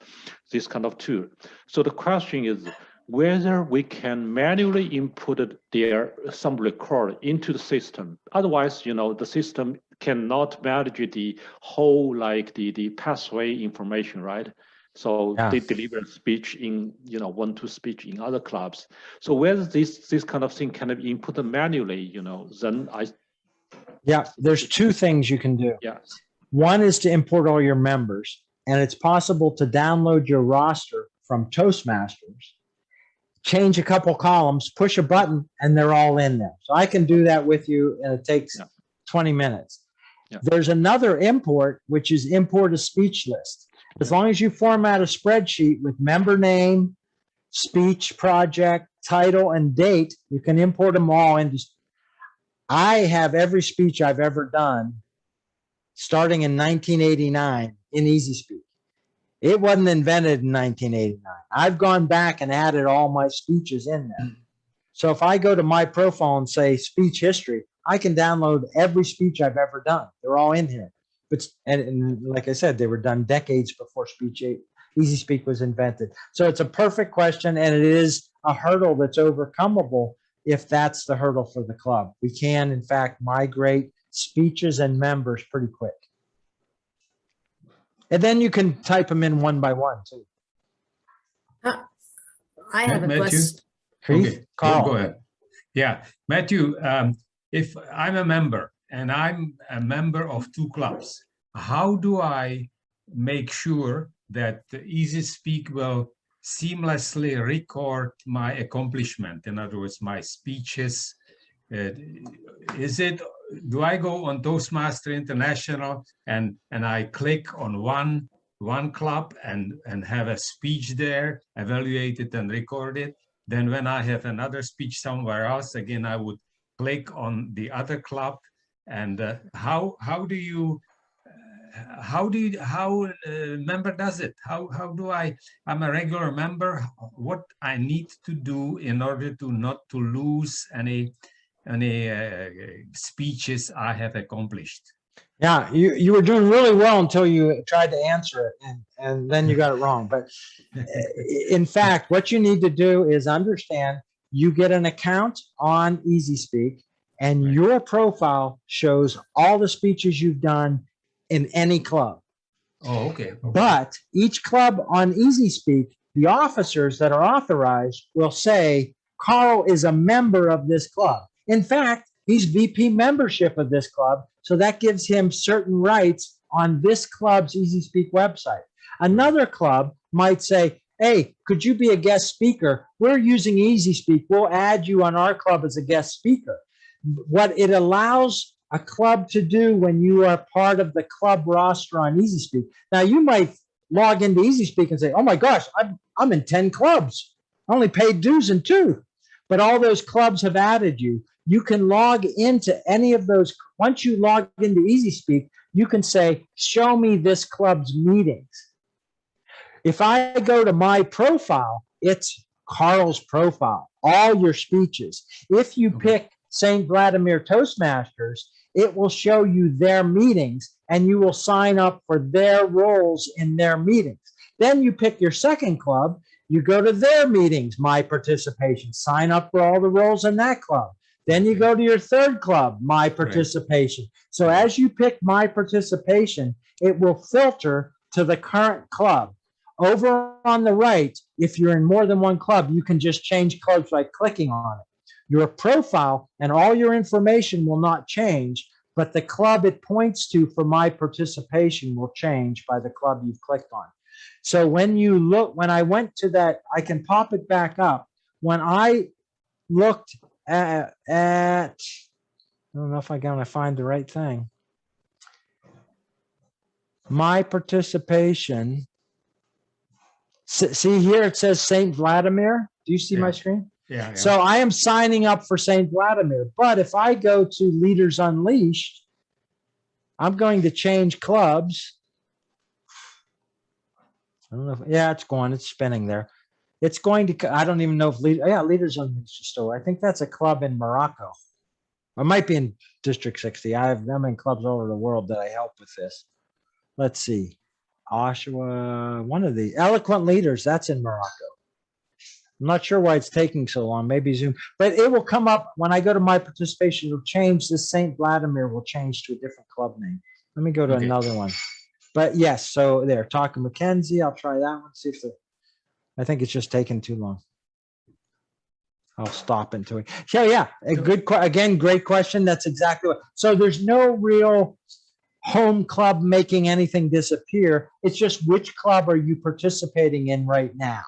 this kind of tool. So the question is whether we can manually input some record into the system. Otherwise, the system cannot manage the whole the pathway information, right? So yeah. They deliver speech in, one-to speech in other clubs. So whether this kind of thing can be input manually, then Yeah, there's two things you can do. Yeah. One is to import all your members, and it's possible to download your roster from Toastmasters, change a couple columns, push a button, and they're all in there. So I can do that with you, and it takes 20 minutes. Yeah. There's another import, which is import a speech list. As long as you format a spreadsheet with member name, speech project, title, and date, you can import them all into. I have every speech I've ever done starting in 1989 in Easy Speak. It wasn't invented in 1989. I've gone back and added all my speeches in there. So if I go to my profile and say speech history, I can download every speech I've ever done. They're all in here. But and like I said, they were done decades before Easy Speak was invented. So it's a perfect question, and it is a hurdle that's overcomable if that's the hurdle for the club. We can, in fact, migrate speeches and members pretty quick. And then you can type them in one by one, too. I have a question. Okay. Carl. Go ahead. Yeah, Matthew, if I'm a member, and I'm a member of two clubs, how do I make sure that the Easy Speak will seamlessly record my accomplishment? In other words, my speeches. Do I go on Toastmaster International and I click on one club and have a speech there, evaluate it and record it? Then when I have another speech somewhere else, again, I would click on the other club. And how member does it? How do I'm a regular member, what I need to do in order to not to lose any speeches I have accomplished? Yeah, you were doing really well until you tried to answer it, and then you got it wrong. But in fact, what you need to do is understand you get an account on Easy Speak, and your profile shows all the speeches you've done in any club. Oh, okay. But each club on Easy Speak, the officers that are authorized will say, Carl is a member of this club. In fact, he's VP membership of this club, so that gives him certain rights on this club's Easy Speak website. Another club might say, hey, could you be a guest speaker? We're using Easy Speak. We'll add you on our club as a guest speaker. What it allows a club to do when you are part of the club roster on Easy Speak. Now, you might log into Easy Speak and say, oh my gosh, I'm in 10 clubs. I only paid dues in 2. But all those clubs have added you. You can log into any of those. Once you log into Easy Speak, you can say, show me this club's meetings. If I go to my profile, it's Carl's profile, all your speeches. If you pick St. Vladimir Toastmasters, it will show you their meetings, and you will sign up for their roles in their meetings. Then you pick your second club, you go to their meetings, my participation, sign up for all the roles in that club. Then you go to your third club, my participation. So as you pick my participation, it will filter to the current club. Over on the right, if you're in more than one club, you can just change clubs by clicking on it. Your profile and all your information will not change, but the club it points to for my participation will change by the club you've clicked on. So when you look, when I went to that, I can pop it back up. When I looked at I don't know if I'm going to find the right thing. My participation. See here, it says St. Vladimir. Do you see my screen? Yeah. So I am signing up for St. Vladimir. But if I go to Leaders Unleashed, I'm going to change clubs. I don't know. Yeah, it's going. It's spinning there. It's going to. I don't even know if Leaders Unleashed is still. I think that's a club in Morocco. It might be in District 60. I'm in clubs all over the world that I help with this. Let's see. Oshawa, one of the Eloquent Leaders. That's in Morocco. I'm not sure why it's taking so long. Maybe Zoom, but it will come up when I go to my participation. It'll change. This St. Vladimir will change to a different club name. Let me go to another one. But yes, so there, Talking Mackenzie. I'll try that one. See if I think it's just taking too long. I'll stop into it. Yeah. Again, great question. That's exactly what. So there's no real home club making anything disappear. It's just which club are you participating in right now?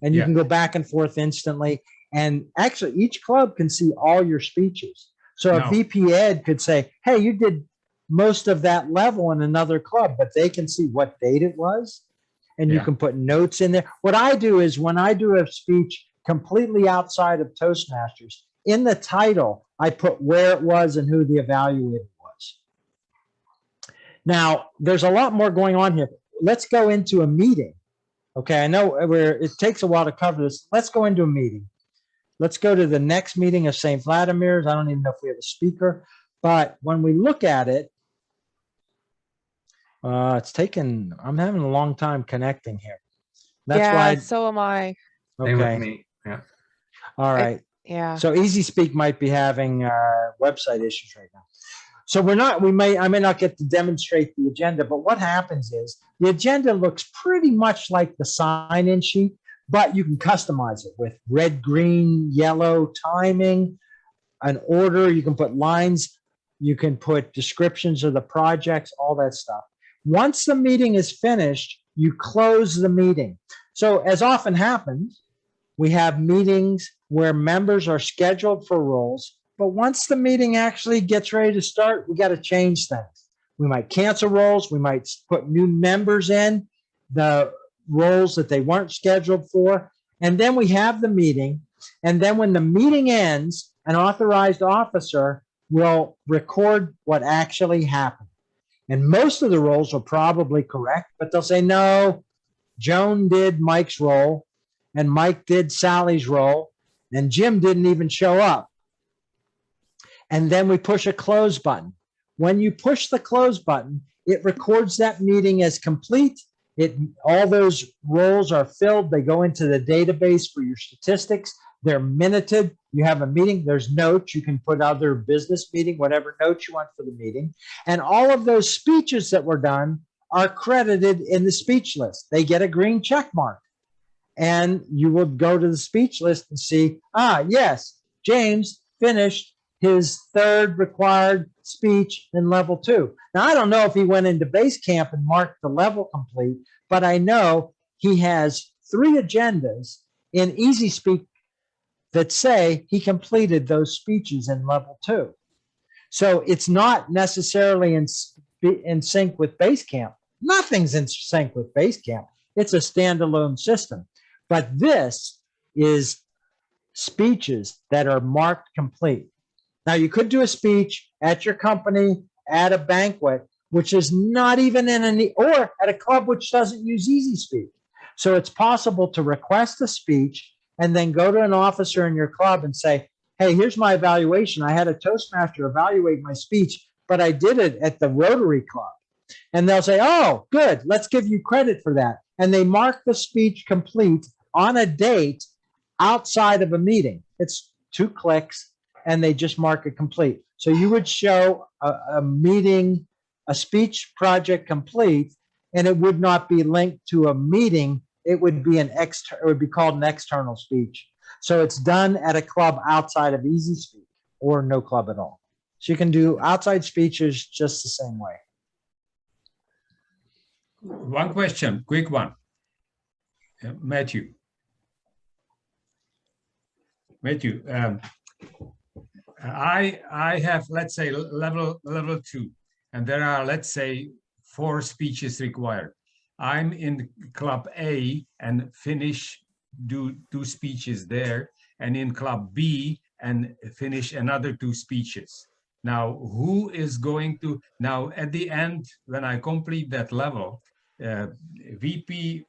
And you can go back and forth instantly. And actually, each club can see all your speeches. So a VP Ed could say, hey, you did most of that level in another club, but they can see what date it was. And you can put notes in there. What I do is when I do a speech completely outside of Toastmasters, in the title, I put where it was and who the evaluator was. Now, there's a lot more going on here. Let's go into a meeting. Okay, I know it takes a while to cover this. Let's go into a meeting. Let's go to the next meeting of St. Vladimir's. I don't even know if we have a speaker, but when we look at it, it's taken, I'm having a long time connecting here. That's why. So am I. Okay. Same with me. Yeah. All right. Yeah. So Easy Speak might be having website issues right now. So I may not get to demonstrate the agenda, but what happens is the agenda looks pretty much like the sign-in sheet, but you can customize it with red, green, yellow timing, an order. You can put lines. You can put descriptions of the projects, all that stuff. Once the meeting is finished, you close the meeting. So as often happens, we have meetings where members are scheduled for roles, but once the meeting actually gets ready to start, we got to change things. We might cancel roles. We might put new members in the roles that they weren't scheduled for. And then we have the meeting. And then when the meeting ends, an authorized officer will record what actually happened. And most of the roles are probably correct, but they'll say, no, Joan did Mike's role, and Mike did Sally's role, and Jim didn't even show up. And then we push a close button. When you push the close button, it records that meeting as complete. All those roles are filled. They go into the database for your statistics. They're minuted. You have a meeting. There's notes. You can put other business meeting, whatever notes you want for the meeting. And all of those speeches that were done are credited in the speech list. They get a green check mark. And you will go to the speech list and see, yes, James finished his third required speech in level 2. Now, I don't know if he went into base camp and marked the level complete, but I know he has 3 agendas in Easy Speak that say he completed those speeches in level 2. So it's not necessarily in sync with base camp. Nothing's in sync with base camp. It's a standalone system. But this is speeches that are marked complete. Now, you could do a speech at your company, at a banquet, which is not even or at a club which doesn't use Easy Speak. So it's possible to request a speech and then go to an officer in your club and say, hey, here's my evaluation. I had a Toastmaster evaluate my speech, but I did it at the Rotary Club. And they'll say, oh, good, let's give you credit for that. And they mark the speech complete on a date outside of a meeting. It's 2 clicks, and they just mark it complete. So you would show a meeting, a speech project complete, and it would not be linked to a meeting. It would be it would be called an external speech. So it's done at a club outside of Easy Speak or no club at all. So you can do outside speeches just the same way. One question, quick one. Matthew, I have, let's say, level 2, and there are, let's say, 4 speeches required. I'm in club A and do 2 speeches there, and in club B and finish another 2 speeches. Now, who is going to, now at the end, when I complete that level, VP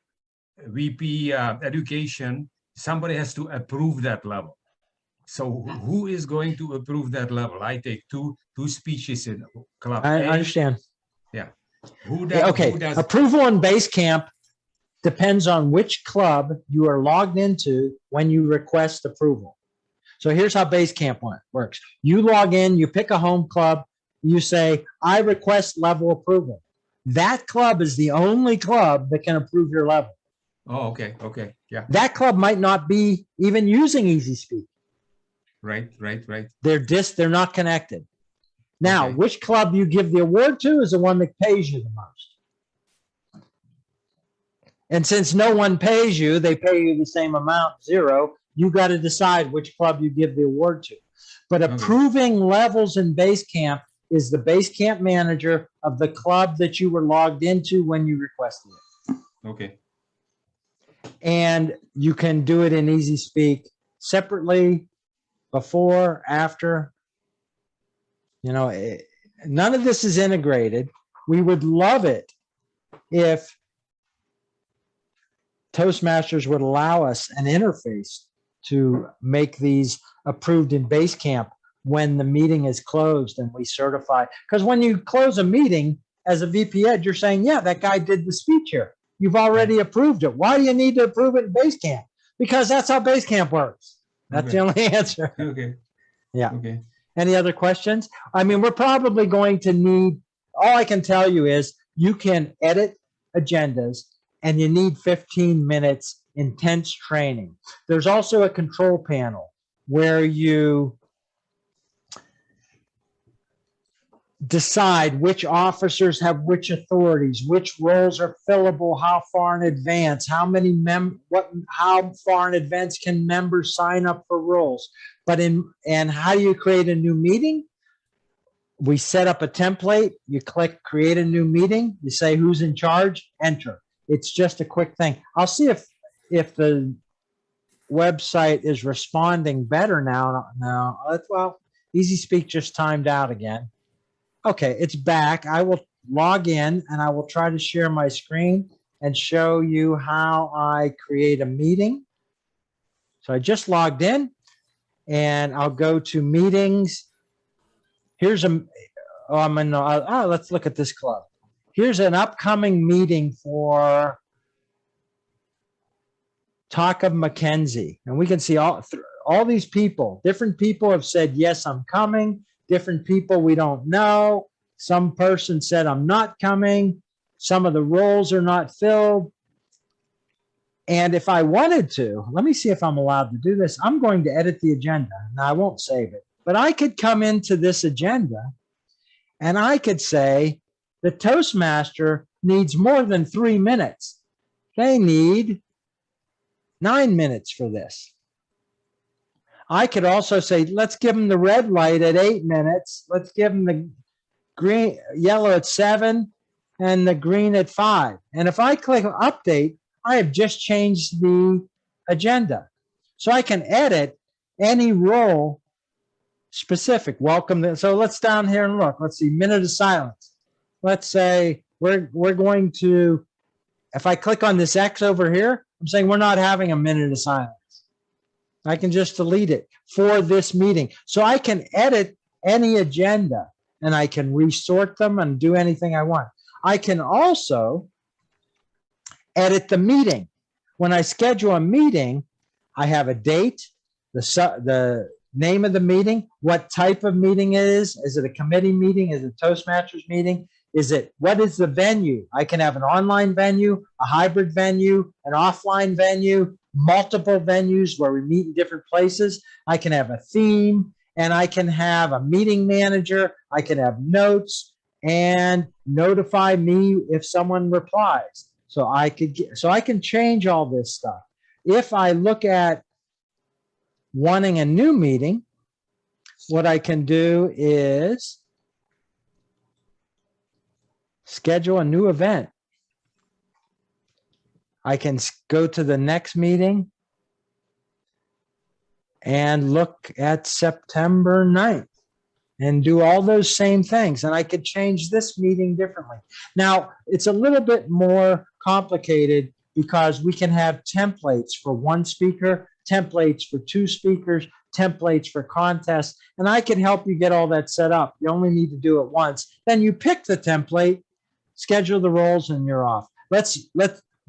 education, somebody has to approve that level. So who is going to approve that level? I take two speeches in club I A. understand. Yeah. Who does, okay. who does, Approval in base camp depends on which club you are logged into when you request approval. So here's how base camp works. You log in, you pick a home club, you say, I request level approval. That club is the only club that can approve your level. Oh, okay. Okay. Yeah. That club might not be even using Easy Speak. Right. They're not connected. Now, Okay. which club you give the award to is the one that pays you the most. And since no one pays you, they pay you the same amount, 0. You got to decide which club you give the award to. But approving levels in base camp is the base camp manager of the club that you were logged into when you requested it. Okay. And you can do it in Easy Speak separately, before, after. You know, none of this is integrated. We would love it if Toastmasters would allow us an interface to make these approved in base camp when the meeting is closed and we certify. Because when you close a meeting as a VP Ed, you're saying, yeah, that guy did the speech here. You've already approved it. Why do you need to approve it in base camp? Because that's how base camp works. That's the only answer. Okay. Yeah. Okay. Any other questions? I mean, we're probably going to need, all I can tell you is you can edit agendas and you need 15 minutes intense training. There's also a control panel where you decide which officers have which authorities, which roles are fillable, how far in advance, how many how far in advance can members sign up for roles. And how do you create a new meeting? We set up a template, you click create a new meeting, you say who's in charge, enter. It's just a quick thing. I'll see if the website is responding better now. Well, Easy Speak just timed out again. Okay, it's back. I will log in and I will try to share my screen and show you how I create a meeting. So I just logged in and I'll go to meetings. Here's let's look at this club. Here's an upcoming meeting for Talk of Mackenzie. And we can see all these people. Different people have said, yes, I'm coming. Different people we don't know. Some person said, I'm not coming. Some of the roles are not filled. And if I wanted to, let me see if I'm allowed to do this. I'm going to edit the agenda. Now, I won't save it. But I could come into this agenda and I could say, the Toastmaster needs more than 3 minutes. They need 9 minutes for this. I could also say, let's give them the red light at 8 minutes. Let's give them the yellow at 7 and the green at 5. And if I click update, I have just changed the agenda. So I can edit any role specific. Welcome. So let's down here and look. Let's see, minute of silence. Let's say we're going to, if I click on this X over here, I'm saying we're not having a minute of silence. I can just delete it for this meeting. So I can edit any agenda and I can resort them and do anything I want. I can also edit the meeting. When I schedule a meeting, I have a date, the name of the meeting, what type of meeting it is. Is it a committee meeting? Is it a Toastmasters meeting? What is the venue? I can have an online venue, a hybrid venue, an offline venue, multiple venues where we meet in different places. I can have a theme and I can have a meeting manager. I can have notes and notify me if someone replies. So I can change all this stuff. If I look at wanting a new meeting, what I can do is schedule a new event. I can go to the next meeting and look at September 9th and do all those same things. And I could change this meeting differently. Now, it's a little bit more complicated because we can have templates for one speaker, templates for 2 speakers, templates for contests, and I can help you get all that set up. You only need to do it once. Then you pick the template, schedule the roles, and you're off.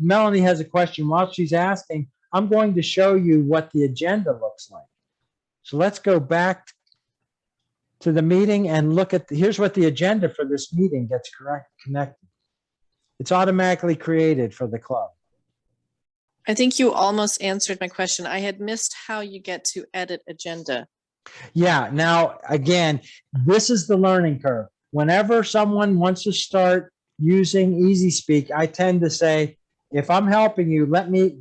Melanie has a question. While she's asking, I'm going to show you what the agenda looks like. So let's go back to the meeting and look at, here's what the agenda for this meeting gets connected. It's automatically created for the club. I think you almost answered my question. I had missed how you get to edit agenda. Yeah, now, again, this is the learning curve. Whenever someone wants to start using Easy Speak, I tend to say, if I'm helping you,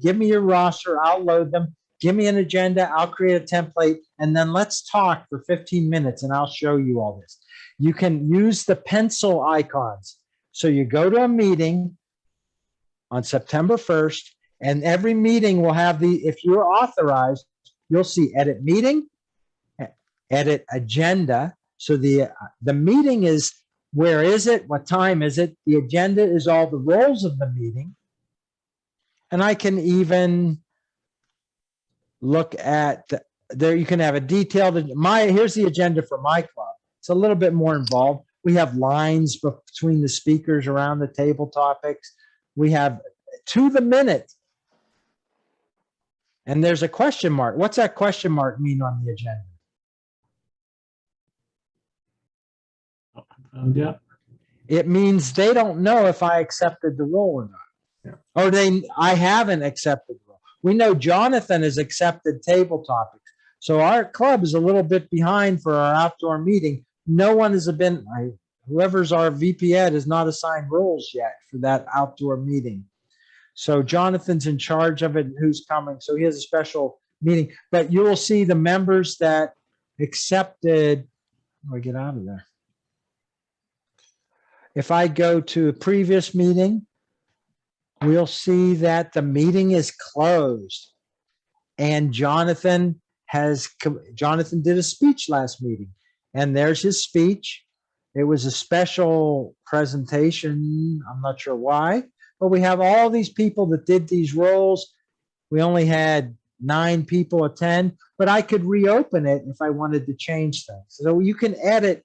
give me your roster, I'll load them, give me an agenda, I'll create a template, and then let's talk for 15 minutes and I'll show you all this. You can use the pencil icons. So you go to a meeting on September 1st, and every meeting will have if you're authorized, you'll see edit meeting, edit agenda. So the meeting is, where is it? What time is it? The agenda is all the roles of the meeting. And I can even look at there. You can have a detailed, here's the agenda for my club. It's a little bit more involved. We have lines between the speakers around the table topics. We have to the minute. And there's a question mark. What's that question mark mean on the agenda? Yeah. It means they don't know if I accepted the role or not. Yeah. Or I haven't accepted the role. We know Jonathan has accepted table topics. So our club is a little bit behind for our outdoor meeting. No one has been, whoever's our VP Ed has not assigned roles yet for that outdoor meeting. So Jonathan's in charge of it and who's coming. So he has a special meeting, but you will see the members that accepted. How do I get out of there? If I go to a previous meeting, we'll see that the meeting is closed. And Jonathan did a speech last meeting, and there's his speech. It was a special presentation. I'm not sure why, but we have all these people that did these roles. We only had 9 people attend, but I could reopen it if I wanted to change things. So you can edit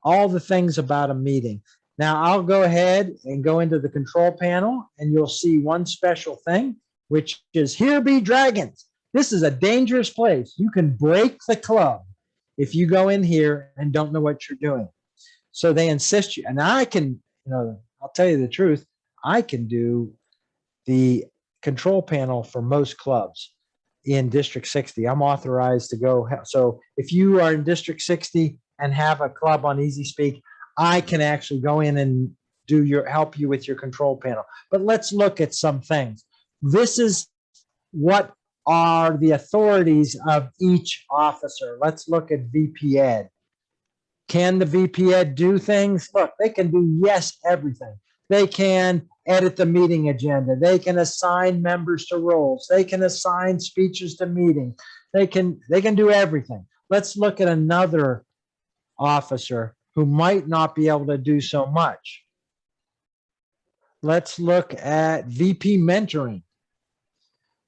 all the things about a meeting. Now I'll go ahead and go into the control panel, and you'll see one special thing, which is here be dragons. This is a dangerous place. You can break the club if you go in here and don't know what you're doing. So they insist you, and I can, I'll tell you the truth, I can do the control panel for most clubs in District 60. I'm authorized to go. So if you are in District 60 and have a club on Easy Speak, I can actually go in and help you with your control panel. But let's look at some things. This is what are the authorities of each officer. Let's look at VP Ed. Can the VP Ed do things? Look, they can do everything. They can edit the meeting agenda. They can assign members to roles. They can assign speeches to meetings. They can do everything. Let's look at another officer who might not be able to do so much. Let's look at VP mentoring.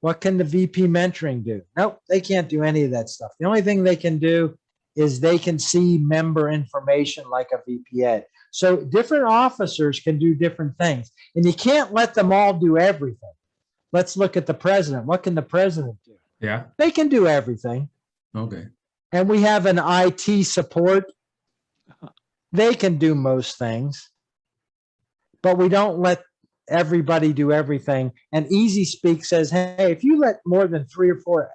What can the VP mentoring do? Nope, they can't do any of that stuff. The only thing they can do is they can see member information like a VP Ed. So different officers can do different things, and you can't let them all do everything. Let's look at the president. What can the president do? Yeah. They can do everything. Okay. And we have an IT support. They can do most things, but we don't let everybody do everything. And Easy Speak says, hey, if you let more than 3 or 4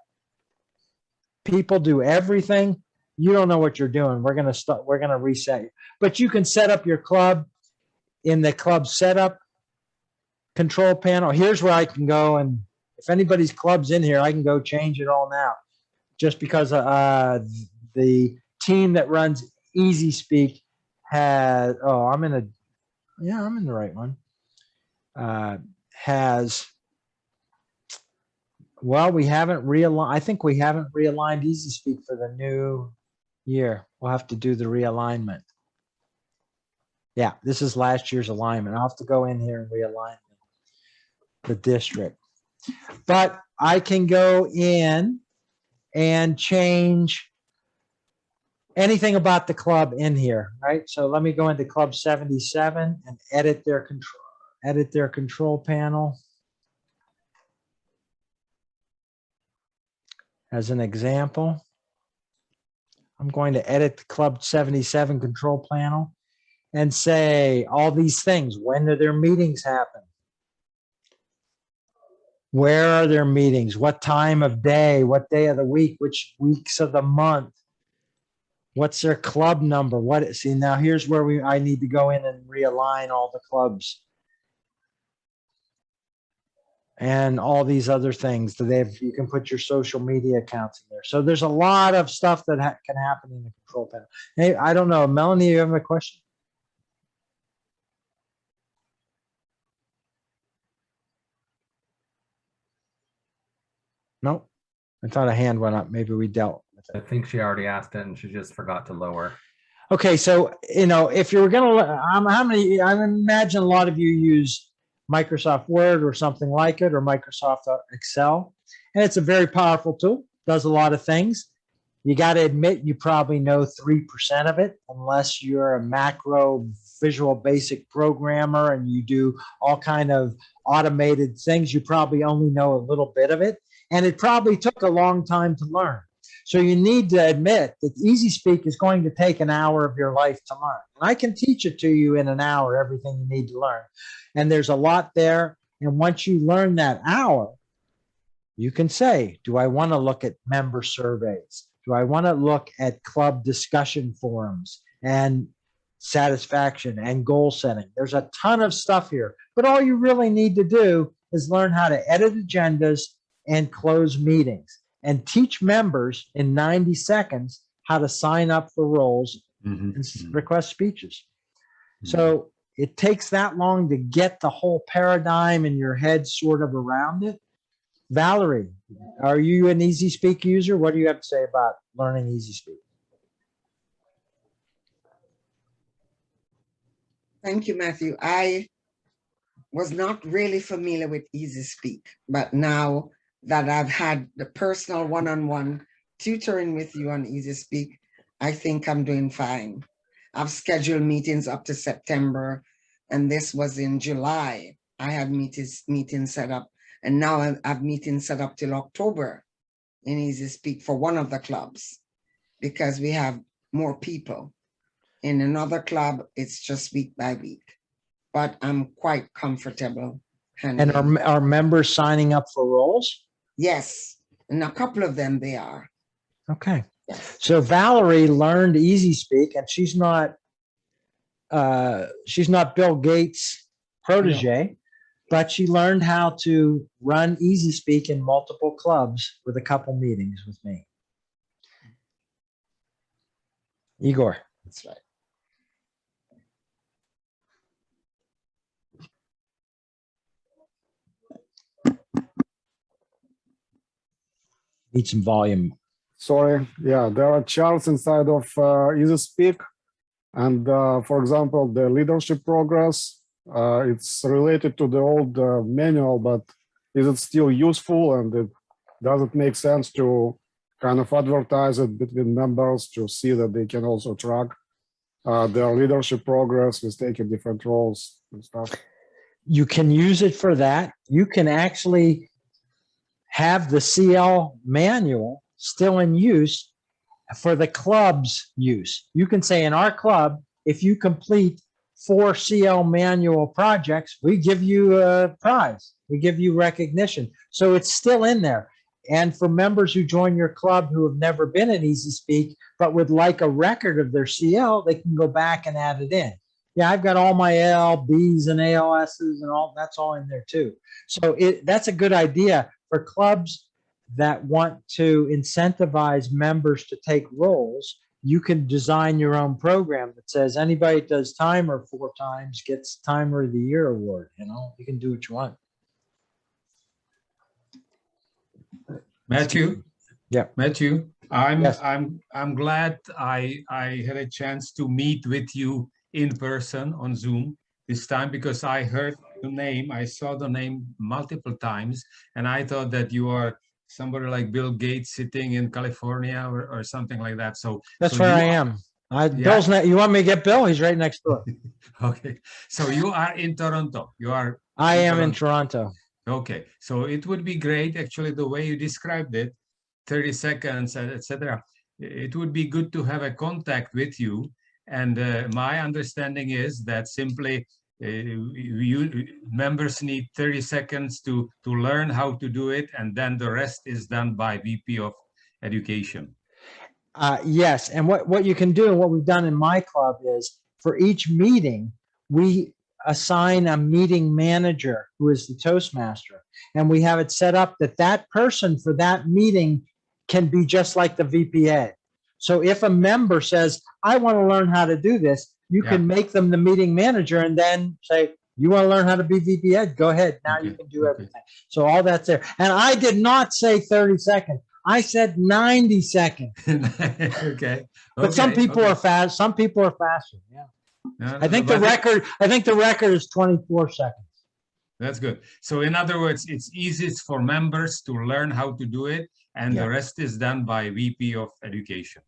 people do everything, you don't know what you're doing. We're going to reset you. But you can set up your club in the club setup control panel. Here's where I can go, and if anybody's club's in here, I can go change it all now. Just because the team that runs Easy Speak has, I'm in the right one. We haven't realigned. I think we haven't realigned Easy Speak for the new year. We'll have to do the realignment. Yeah, this is last year's alignment. I'll have to go in here and realign the district. But I can go in and change anything about the club in here, right? So let me go into Club 77 and edit their control panel. As an example, I'm going to edit the Club 77 control panel and say all these things. When do their meetings happen? Where are their meetings? What time of day? What day of the week? Which weeks of the month? What's their club number? See, now here's where I need to go in and realign all the clubs and all these other things that you can put your social media accounts in there. So there's a lot of stuff that can happen in the control panel. Hey, I don't know, Melanie, you have a question? Nope. I thought a hand went up. Maybe we dealt with it. I think she already asked it and she just forgot to lower. Okay, so if you're gonna, I imagine a lot of you use Microsoft Word or something like it, or Microsoft Excel, and it's a very powerful tool. Does a lot of things. You got to admit you probably know 3% of it, unless you're a macro Visual Basic programmer and you do all kind of automated things. You probably only know a little bit of it, and it probably took a long time to learn. So you need to admit that Easy Speak is going to take an hour of your life to learn. And I can teach it to you in an hour, everything you need to learn. And there's a lot there. And once you learn that hour, you can say, do I want to look at member surveys? Do I want to look at club discussion forums and satisfaction and goal setting. There's a ton of stuff here, but all you really need to do is learn how to edit agendas and close meetings and teach members in 90 seconds how to sign up for roles and request speeches. So it takes that long to get the whole paradigm in your head sort of around it. Valerie, are you an Easy Speak user? What do you have to say about learning Easy Speak? Thank you, Matthew. I was not really familiar with Easy Speak, but now that I've had the personal one-on-one tutoring with you on Easy Speak, I think I'm doing fine. I've scheduled meetings up to September, and this was in July. I had meetings set up, and now I have meetings set up till October in Easy Speak for one of the clubs, because we have more people. In another club, it's just week by week, but I'm quite comfortable. And are members signing up for roles? Yes, and a couple of them they are. Okay. Yes. So Valerie learned Easy Speak, and she's not Bill Gates' protege, but she learned how to run Easy Speak in multiple clubs with a couple meetings with me. Igor. That's right. Need some volume. Sorry, yeah, there are charts inside of Easy Speak, and for example, the leadership progress, it's related to the old manual, but is it still useful, and does it make sense to kind of advertise it between members to see that they can also track their leadership progress with taking different roles and stuff? You can use it for that. You can actually have the CL manual still in use for the club's use. You can say in our club, if you complete 4 CL manual projects, we give you a prize. We give you recognition. So it's still in there. And for members who join your club who have never been in Easy Speak, but would like a record of their CL, they can go back and add it in. Yeah, I've got all my ALBs and ALSs and all, that's all in there too. So that's a good idea for clubs that want to incentivize members to take roles. You can design your own program that says anybody that does timer 4 times gets Timer of the Year award. You know, you can do what you want. Matthew. Yeah. Matthew, I'm Yes. I'm glad I had a chance to meet with you in person on Zoom this time, because I heard the name, I saw the name multiple times, and I thought that you are somebody like Bill Gates sitting in California or something like that. So That's so where I you am. Yeah. Bill's not, you want me to get Bill? He's right next door. Okay, so you are in Toronto. You are. I am in Toronto. Okay, so it would be great, actually, the way you described it, 30 seconds, etc. It would be good to have a contact with you. And my understanding is that simply members need 30 seconds to learn how to do it, and then the rest is done by VP of Education. Yes, and what you can do, and what we've done in my club is for each meeting, we assign a meeting manager who is the Toastmaster, and we have it set up that that person for that meeting can be just like the VP Ed. So if a member says, I want to learn how to do this, you can make them the meeting manager and then say, you want to learn how to be VP Ed? Go ahead. Now you can do everything. So all that's there. And I did not say 30 seconds. I said 90 seconds. Okay. But some people are fast. Some people are faster. Yeah. No, I think the record is 24 seconds. That's good. So in other words, it's easiest for members to learn how to do it, and the rest is done by VP of Education.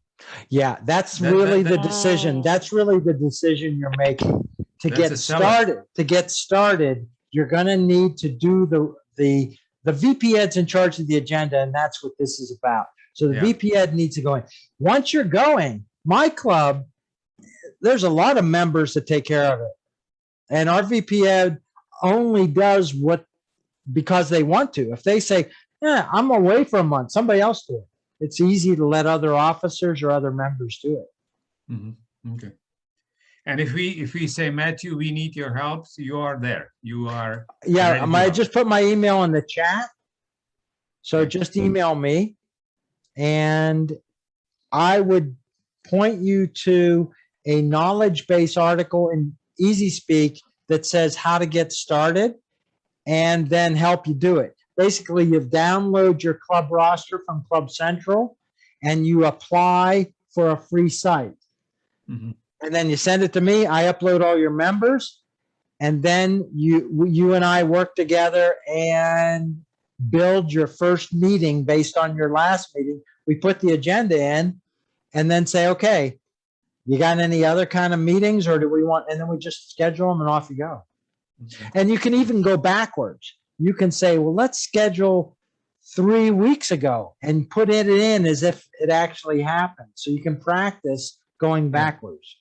Yeah, that's really the decision. That's really the decision you're making. To get started, you're going to need to do the VP Ed's in charge of the agenda, and that's what this is about. So the VP Ed needs to go in. Once you're going, my club, there's a lot of members that take care of it. And our VP Ed only does what because they want to. If they say, yeah, I'm away for a month, somebody else do it. It's easy to let other officers or other members do it. Mm-hmm. Okay. And if we say, Matthew, we need your help, so you are there. You are. Yeah, ready to I help. just put my email in the chat. So Okay. just email me and I would point you to a knowledge base article in Easy Speak that says how to get started and then help you do it. Basically, you download your club roster from Club Central and you apply for a free site. Mhm. And then you send it to me. I upload all your members, and then you and I work together and build your first meeting based on your last meeting. We put the agenda in and then say, okay, you got any other kind of meetings or do we want, and then we just schedule them and off you go. Okay. And you can even go backwards. You can say, well, let's schedule 3 weeks ago and put it in as if it actually happened. So you can practice going backwards.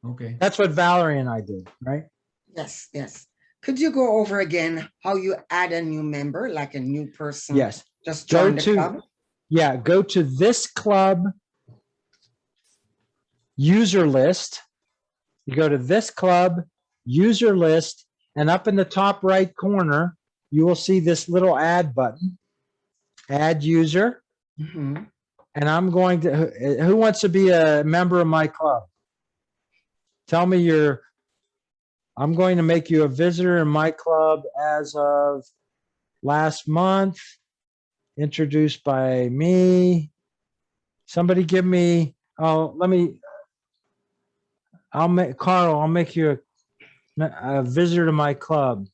Okay. That's what Valerie and I did, right? Yes, yes. Could you go over again how you add a new member, like a new person? Yes. Just Go join the club? Yeah, go to this club user list. You go to this club user list, and up in the top right corner, you will see this little add button, add user. Mm-hmm. And I'm going to, who wants to be a member of my club? Tell me I'm going to make you a visitor in my club as of last month, introduced by me. Somebody give me, Carl, I'll make you a visitor to my club.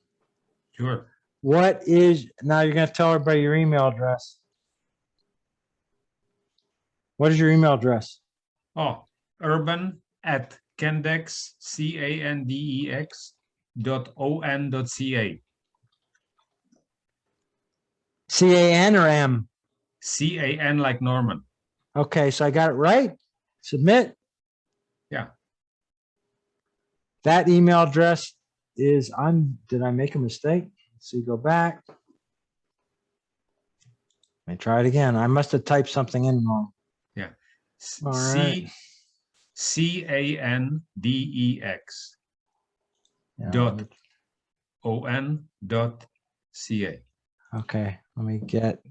Sure. What is, now you're going to tell everybody your email address. What is your email address? Oh, urban@candex, CANDEX.on.ca. CAN or M? CAN like Norman. Okay, so I got it right. Submit. Yeah. That email address is, did I make a mistake? Let's see, go back. Let me try it again. I must have typed something in wrong. Yeah. All right. CANDEX Yeah, .on.ca. okay, let me get.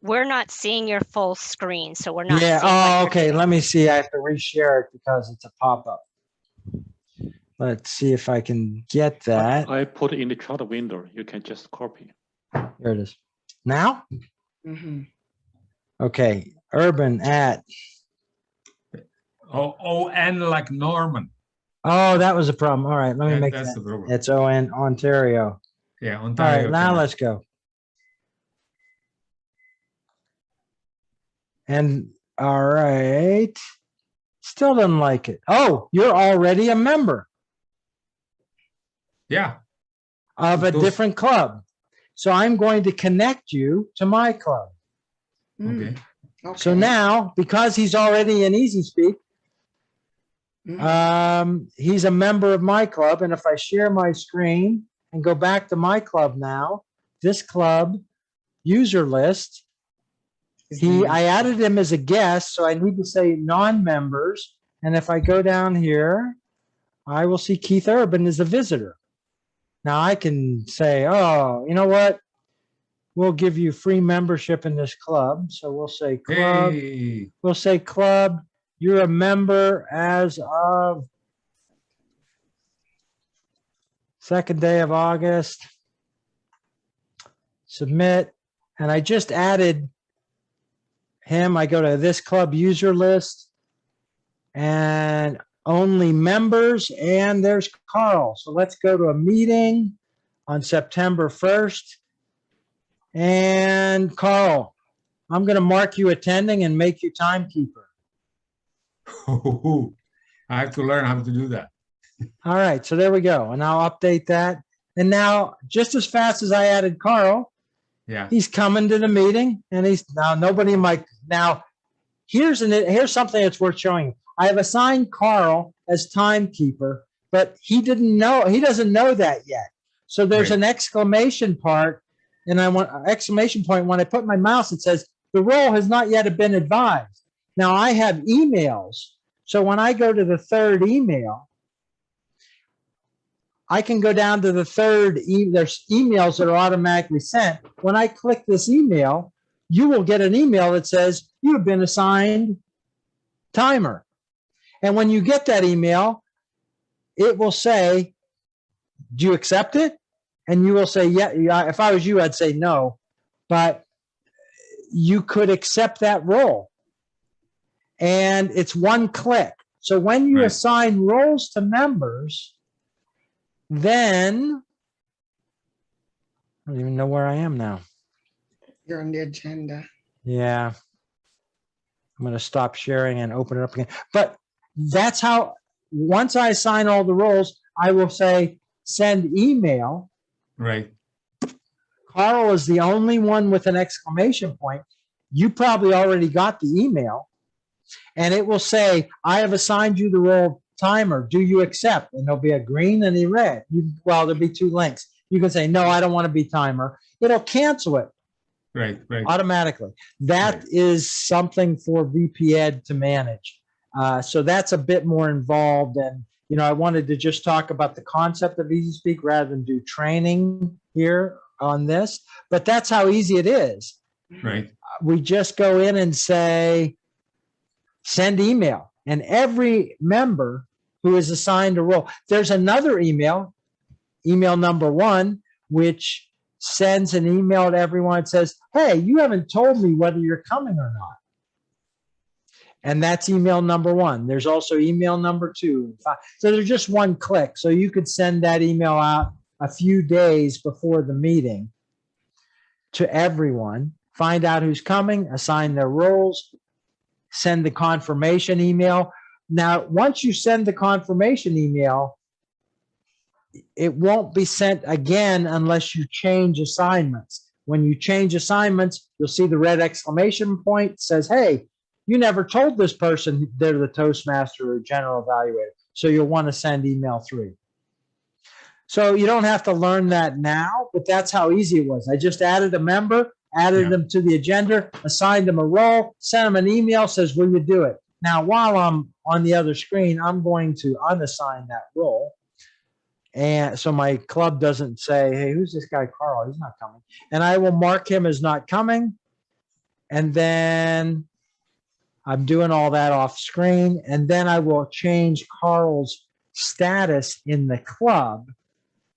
We're not seeing your full screen, so we're not Yeah, seeing what oh, you're okay, doing. let me see. I have to reshare it because it's a pop-up. Let's see if I can get that. I put it in the chat window. You can just copy. Here it is. Now? Mm-hmm. Okay, urban at. ON like Norman. Oh, that was a problem. All right, let me make That's that. the problem. It's ON, Ontario. Yeah, All Ontario. right, now Canada. let's go. And all right, still doesn't like it. Oh, you're already a member Yeah. of a different club. So I'm going to connect you to my club. Okay. Okay. So now, because he's already in Easy Speak, he's a member of my club. And if I share my screen and go back to my club now, this club user list, I added him as a guest, so I need to say non-members. And if I go down here, I will see Keith Urban as a visitor. Now I can say, oh, you know what? We'll give you free membership in this club. So we'll say club. Hey. We'll say club. You're a member as of 2nd day of August. Submit. And I just added him. I go to this club user list and only members, and there's Carl. So let's go to a meeting on September 1st. And Carl, I'm going to mark you attending and make you timekeeper. I have to learn how to do that. All right, so there we go. And I'll update that. And now, just as fast as I added Carl, yeah, he's coming to the meeting, and he's now nobody might. Now, here's something that's worth showing you. I have assigned Carl as timekeeper, but he doesn't know that yet. So there's Right. an exclamation part, and I want exclamation point. When I put my mouse, it says the role has not yet been advised. Now I have emails. So when I go to the third email, I can go down to the third. There's emails that are automatically sent. When I click this email, you will get an email that says you have been assigned timer. And when you get that email, it will say, do you accept it? And you will say, yeah. If I was you, I'd say no. But you could accept that role. And it's one click. So when you Right. assign roles to members, then I don't even know where I am now. You're on the agenda. Yeah. I'm going to stop sharing and open it up again. But that's how, once I assign all the roles, I will say send email. Right. Carl is the only one with an exclamation point. You probably already got the email. And it will say, I have assigned you the role timer. Do you accept? And there'll be a green and a red. Well, there'll be two links. You can say, no, I don't want to be timer. It'll cancel it Right. Right. automatically. That Right. is something for VP Ed to manage. So that's a bit more involved. And, I wanted to just talk about the concept of Easy Speak rather than do training here on this. But that's how easy it is. Right. We just go in and say, send email. And every member who is assigned a role, there's another email number 1, which sends an email to everyone that says, hey, you haven't told me whether you're coming or not. And that's email number 1. There's also email number 2 and 5. So there's just one click. So you could send that email out a few days before the meeting to everyone, find out who's coming, assign their roles, send the confirmation email. Now, once you send the confirmation email, it won't be sent again unless you change assignments. When you change assignments, you'll see the red exclamation point says, hey, you never told this person they're the Toastmaster or general evaluator. So you'll want to send email 3. So you don't have to learn that now, but that's how easy it was. I just added a member, added them to the agenda, assigned them a role, sent them an email, says, will you do it? Now, while I'm on the other screen, I'm going to unassign that role. And so my club doesn't say, hey, who's this guy, Carl? He's not coming. And I will mark him as not coming. And then I'm doing all that off screen. And then I will change Carl's status in the club.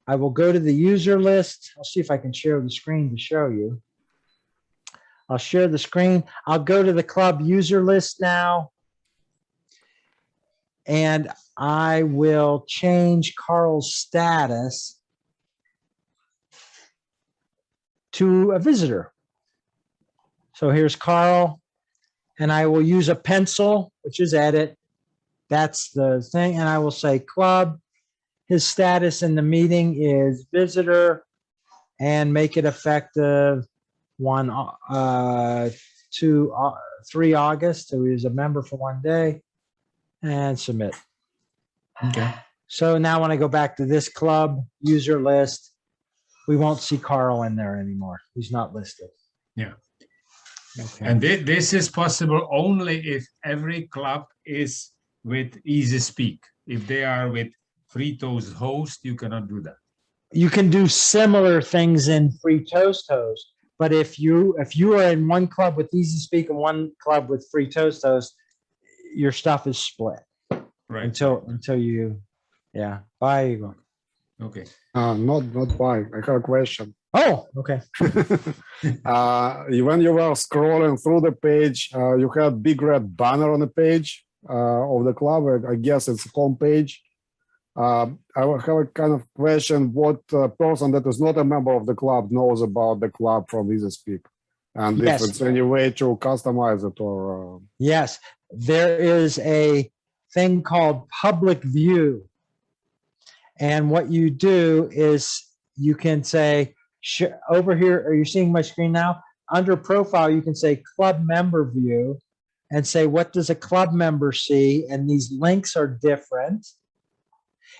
I will go to the user list. I'll see if I can share the screen to show you. I'll share the screen. I'll go to the club user list now. And I will change Carl's status to a visitor. So here's Carl. And I will use a pencil, which is edit. That's the thing. And I will say club. His status in the meeting is visitor, and make it effective 3 August. So he's a member for 1 day, and submit. Okay. So now when I go back to this club user list, we won't see Carl in there anymore. He's not listed. Yeah. Okay. And this is possible only if every club is with Easy Speak. If they are with Free Toast Host, you cannot do that. You can do similar things in Free Toast Host, but if you are in one club with Easy Speak and one club with Free Toast Host, your stuff is split. Right. Until you, yeah. Bye, Igor. Okay. Not bye. I have a question. Oh, okay. When you were scrolling through the page, you had big red banner on the page of the club. I guess it's home page. I have a kind of question: what person that is not a member of the club knows about the club from Easy Speak, and Yes. if it's any way to customize it or? Yes, there is a thing called public view, and what you do is you can say over here. Are you seeing my screen now? Under profile, you can say club member view, and say what does a club member see, and these links are different.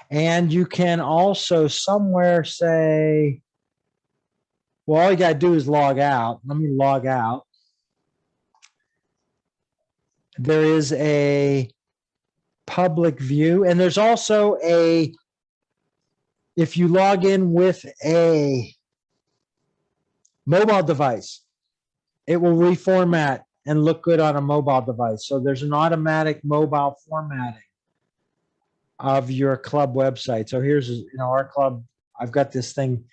And you can also somewhere say, well, all you got to do is log out. Let me log out. There is a public view, and there's also a, if you log in with a mobile device, it will reformat and look good on a mobile device. So there's an automatic mobile formatting of your club website. So here's, our club, I've got this thing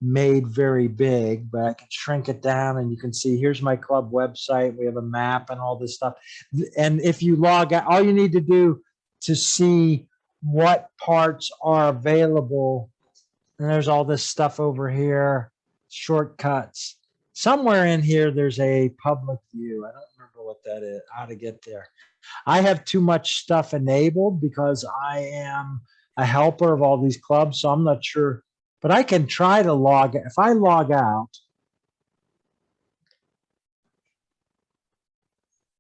made very big, but I can shrink it down and you can see here's my club website. We have a map and all this stuff. And if you log out, all you need to do to see what parts are available, and there's all this stuff over here, shortcuts. Somewhere in here, there's a public view. I don't remember what that is, how to get there. I have too much stuff enabled because I am a helper of all these clubs, so I'm not sure. But I can try to log. If I log out,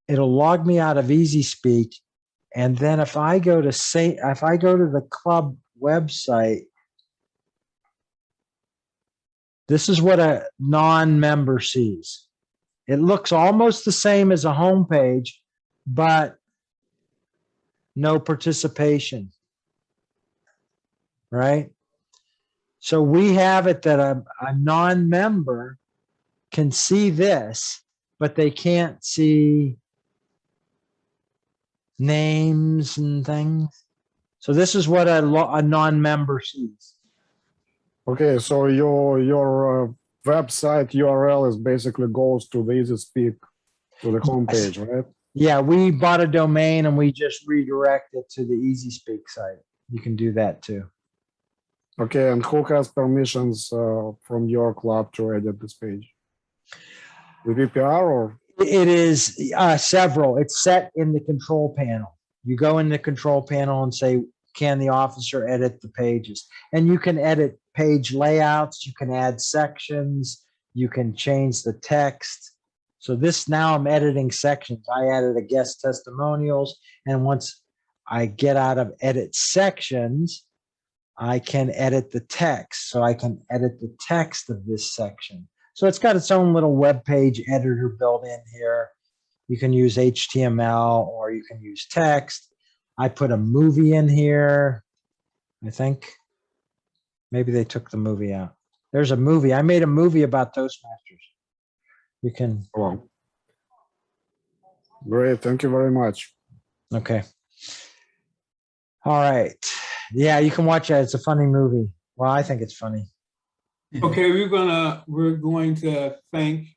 it'll log me out of EasySpeak. And then if I go to the club website, this is what a non-member sees. It looks almost the same as a home page, but no participation, right? So we have it that a non-member can see this, but they can't see names and things. So this is what a non-member sees. Okay, so your website URL is basically goes to the EasySpeak, to the homepage, right? Yeah, we bought a domain and we just redirect it to the EasySpeak site. You can do that too. Okay, and who has permissions from your club to edit this page? The VPR or? It is several. It's set in the control panel. You go in the control panel and say, can the officer edit the pages? And you can edit page layouts. You can add sections. You can change the text. So this, now I'm editing sections. I added a guest testimonials. And once I get out of edit sections, I can edit the text. So I can edit the text of this section. So it's got its own little web page editor built in here. You can use HTML or you can use text. I put a movie in here. I think maybe they took the movie out. There's a movie. I made a movie about Toastmasters. You can. Wow. Great. Thank you very much. Okay. All right. Yeah, you can watch it. It's a funny movie. Well, I think it's funny. Okay, we're going to thank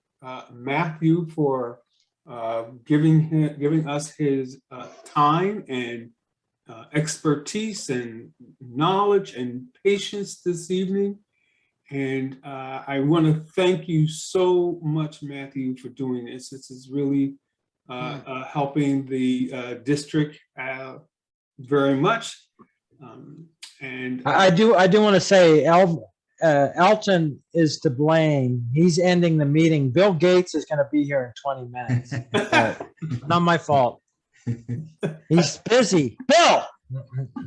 Matthew for giving us his time and expertise and knowledge and patience this evening. And I want to thank you so much, Matthew, for doing this. This is really helping the district very much. And I do want to say, Elton is to blame. He's ending the meeting. Bill Gates is going to be here in 20 minutes. Not my fault. He's busy. Bill!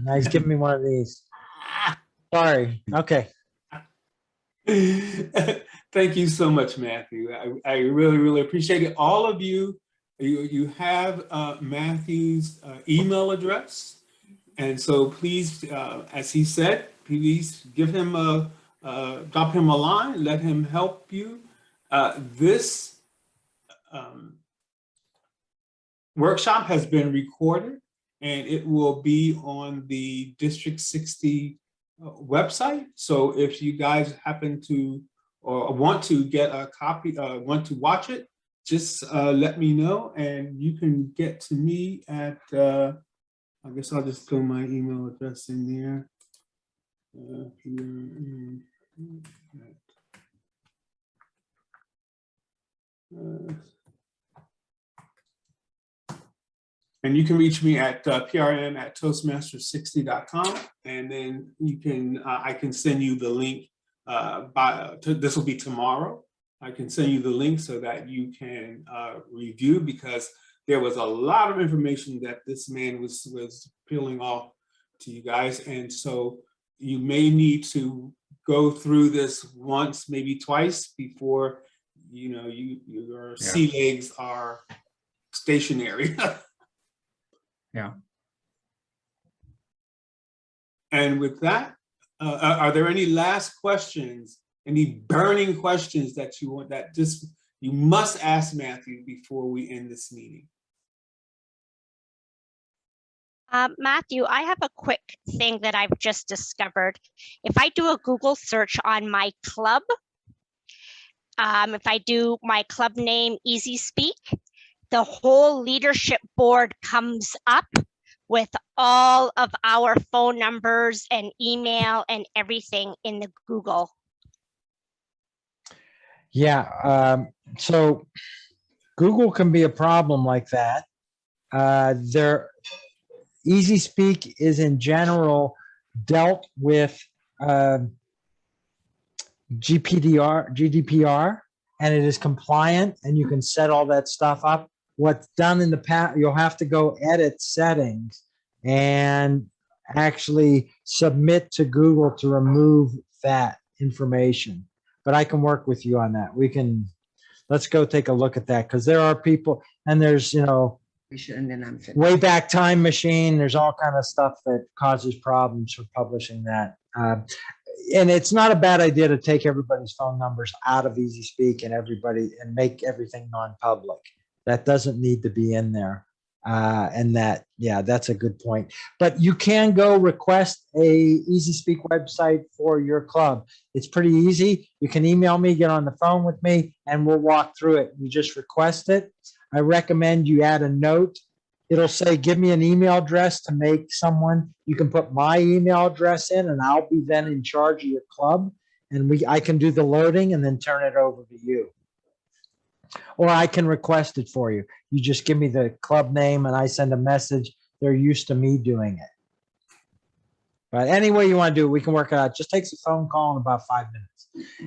Now he's giving me one of these. Sorry. Okay. Thank you so much, Matthew. I really, really appreciate it. All of you, you have Matthew's email address. And so please, as he said, please give him drop him a line, let him help you. This workshop has been recorded and it will be on the District 60 website. So if you guys happen to or want to get a copy, want to watch it, just let me know and you can get to me at, I guess I'll just throw my email address in there. And you can reach me at prm@toastmasters60.com, and then you can I can send you the link this will be tomorrow. I can send you the link so that you can review, because there was a lot of information that this man was peeling off to you guys. And so you may need to go through this once, maybe twice before, you know, your sea legs are stationary. Yeah. And with that, are there any last questions, any burning questions that you want, that just you must ask Matthew before we end this meeting? Matthew, I have a quick thing that I've just discovered. If I do a Google search on my club, if I do my club name, Easy Speak, the whole leadership board comes up with all of our phone numbers and email and everything in the Google. Yeah, so Google can be a problem like that. Easy Speak is in general dealt with GDPR, and it is compliant, and you can set all that stuff up. What's done in the past, you'll have to go edit settings and actually submit to Google to remove that information. But I can work with you on that. Let's go take a look at that, because there are people, and there's, you know, Wayback Time Machine. There's all kind of stuff that causes problems for publishing that. And it's not a bad idea to take everybody's phone numbers out of Easy Speak and make everything non-public. That doesn't need to be in there. That's a good point. But you can go request a Easy Speak website for your club. It's pretty easy. You can email me, get on the phone with me, and we'll walk through it. You just request it. I recommend you add a note. It'll say, give me an email address to make someone. You can put my email address in, and I'll be then in charge of your club. And I can do the loading and then turn it over to you. Or I can request it for you. You just give me the club name and I send a message. They're used to me doing it. But any way you want to do it, we can work it out. It just takes a phone call in about 5 minutes.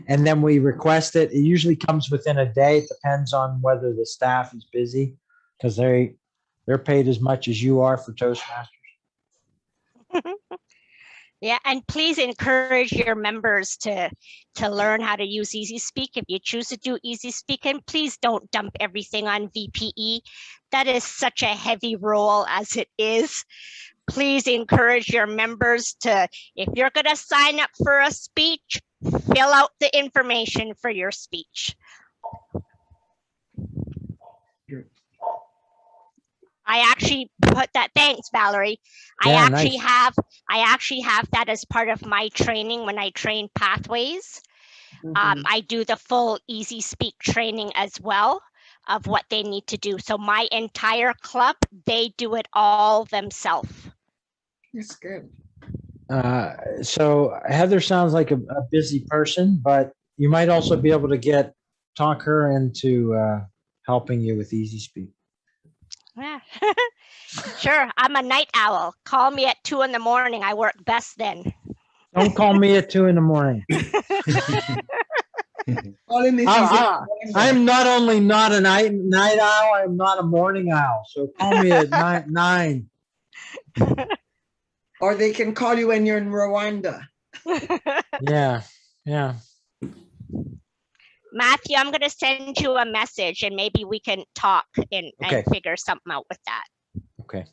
And then we request it. It usually comes within a day. It depends on whether the staff is busy, because they're paid as much as you are for Toastmasters. Yeah, and please encourage your members to learn how to use Easy Speak. If you choose to do Easy Speak, and please don't dump everything on VPE. That is such a heavy role as it is. Please encourage your members to, if you're going to sign up for a speech, fill out the information for your speech. I actually put that, thanks Valerie. I actually have that as part of my training when I train pathways. I do the full Easy Speak training as well of what they need to do. So my entire club, they do it all themselves. That's good. So Heather sounds like a busy person, but you might also be able to talk her into helping you with Easy Speak. Yeah. Sure, I'm a night owl. Call me at 2 in the morning. I work best then. Don't call me at 2 in the morning. I'm not only not a night owl, I'm not a morning owl. So call me at 9. Or they can call you when you're in Rwanda. Yeah. Matthew, I'm going to send you a message and maybe we can talk and figure something out with that. Okay.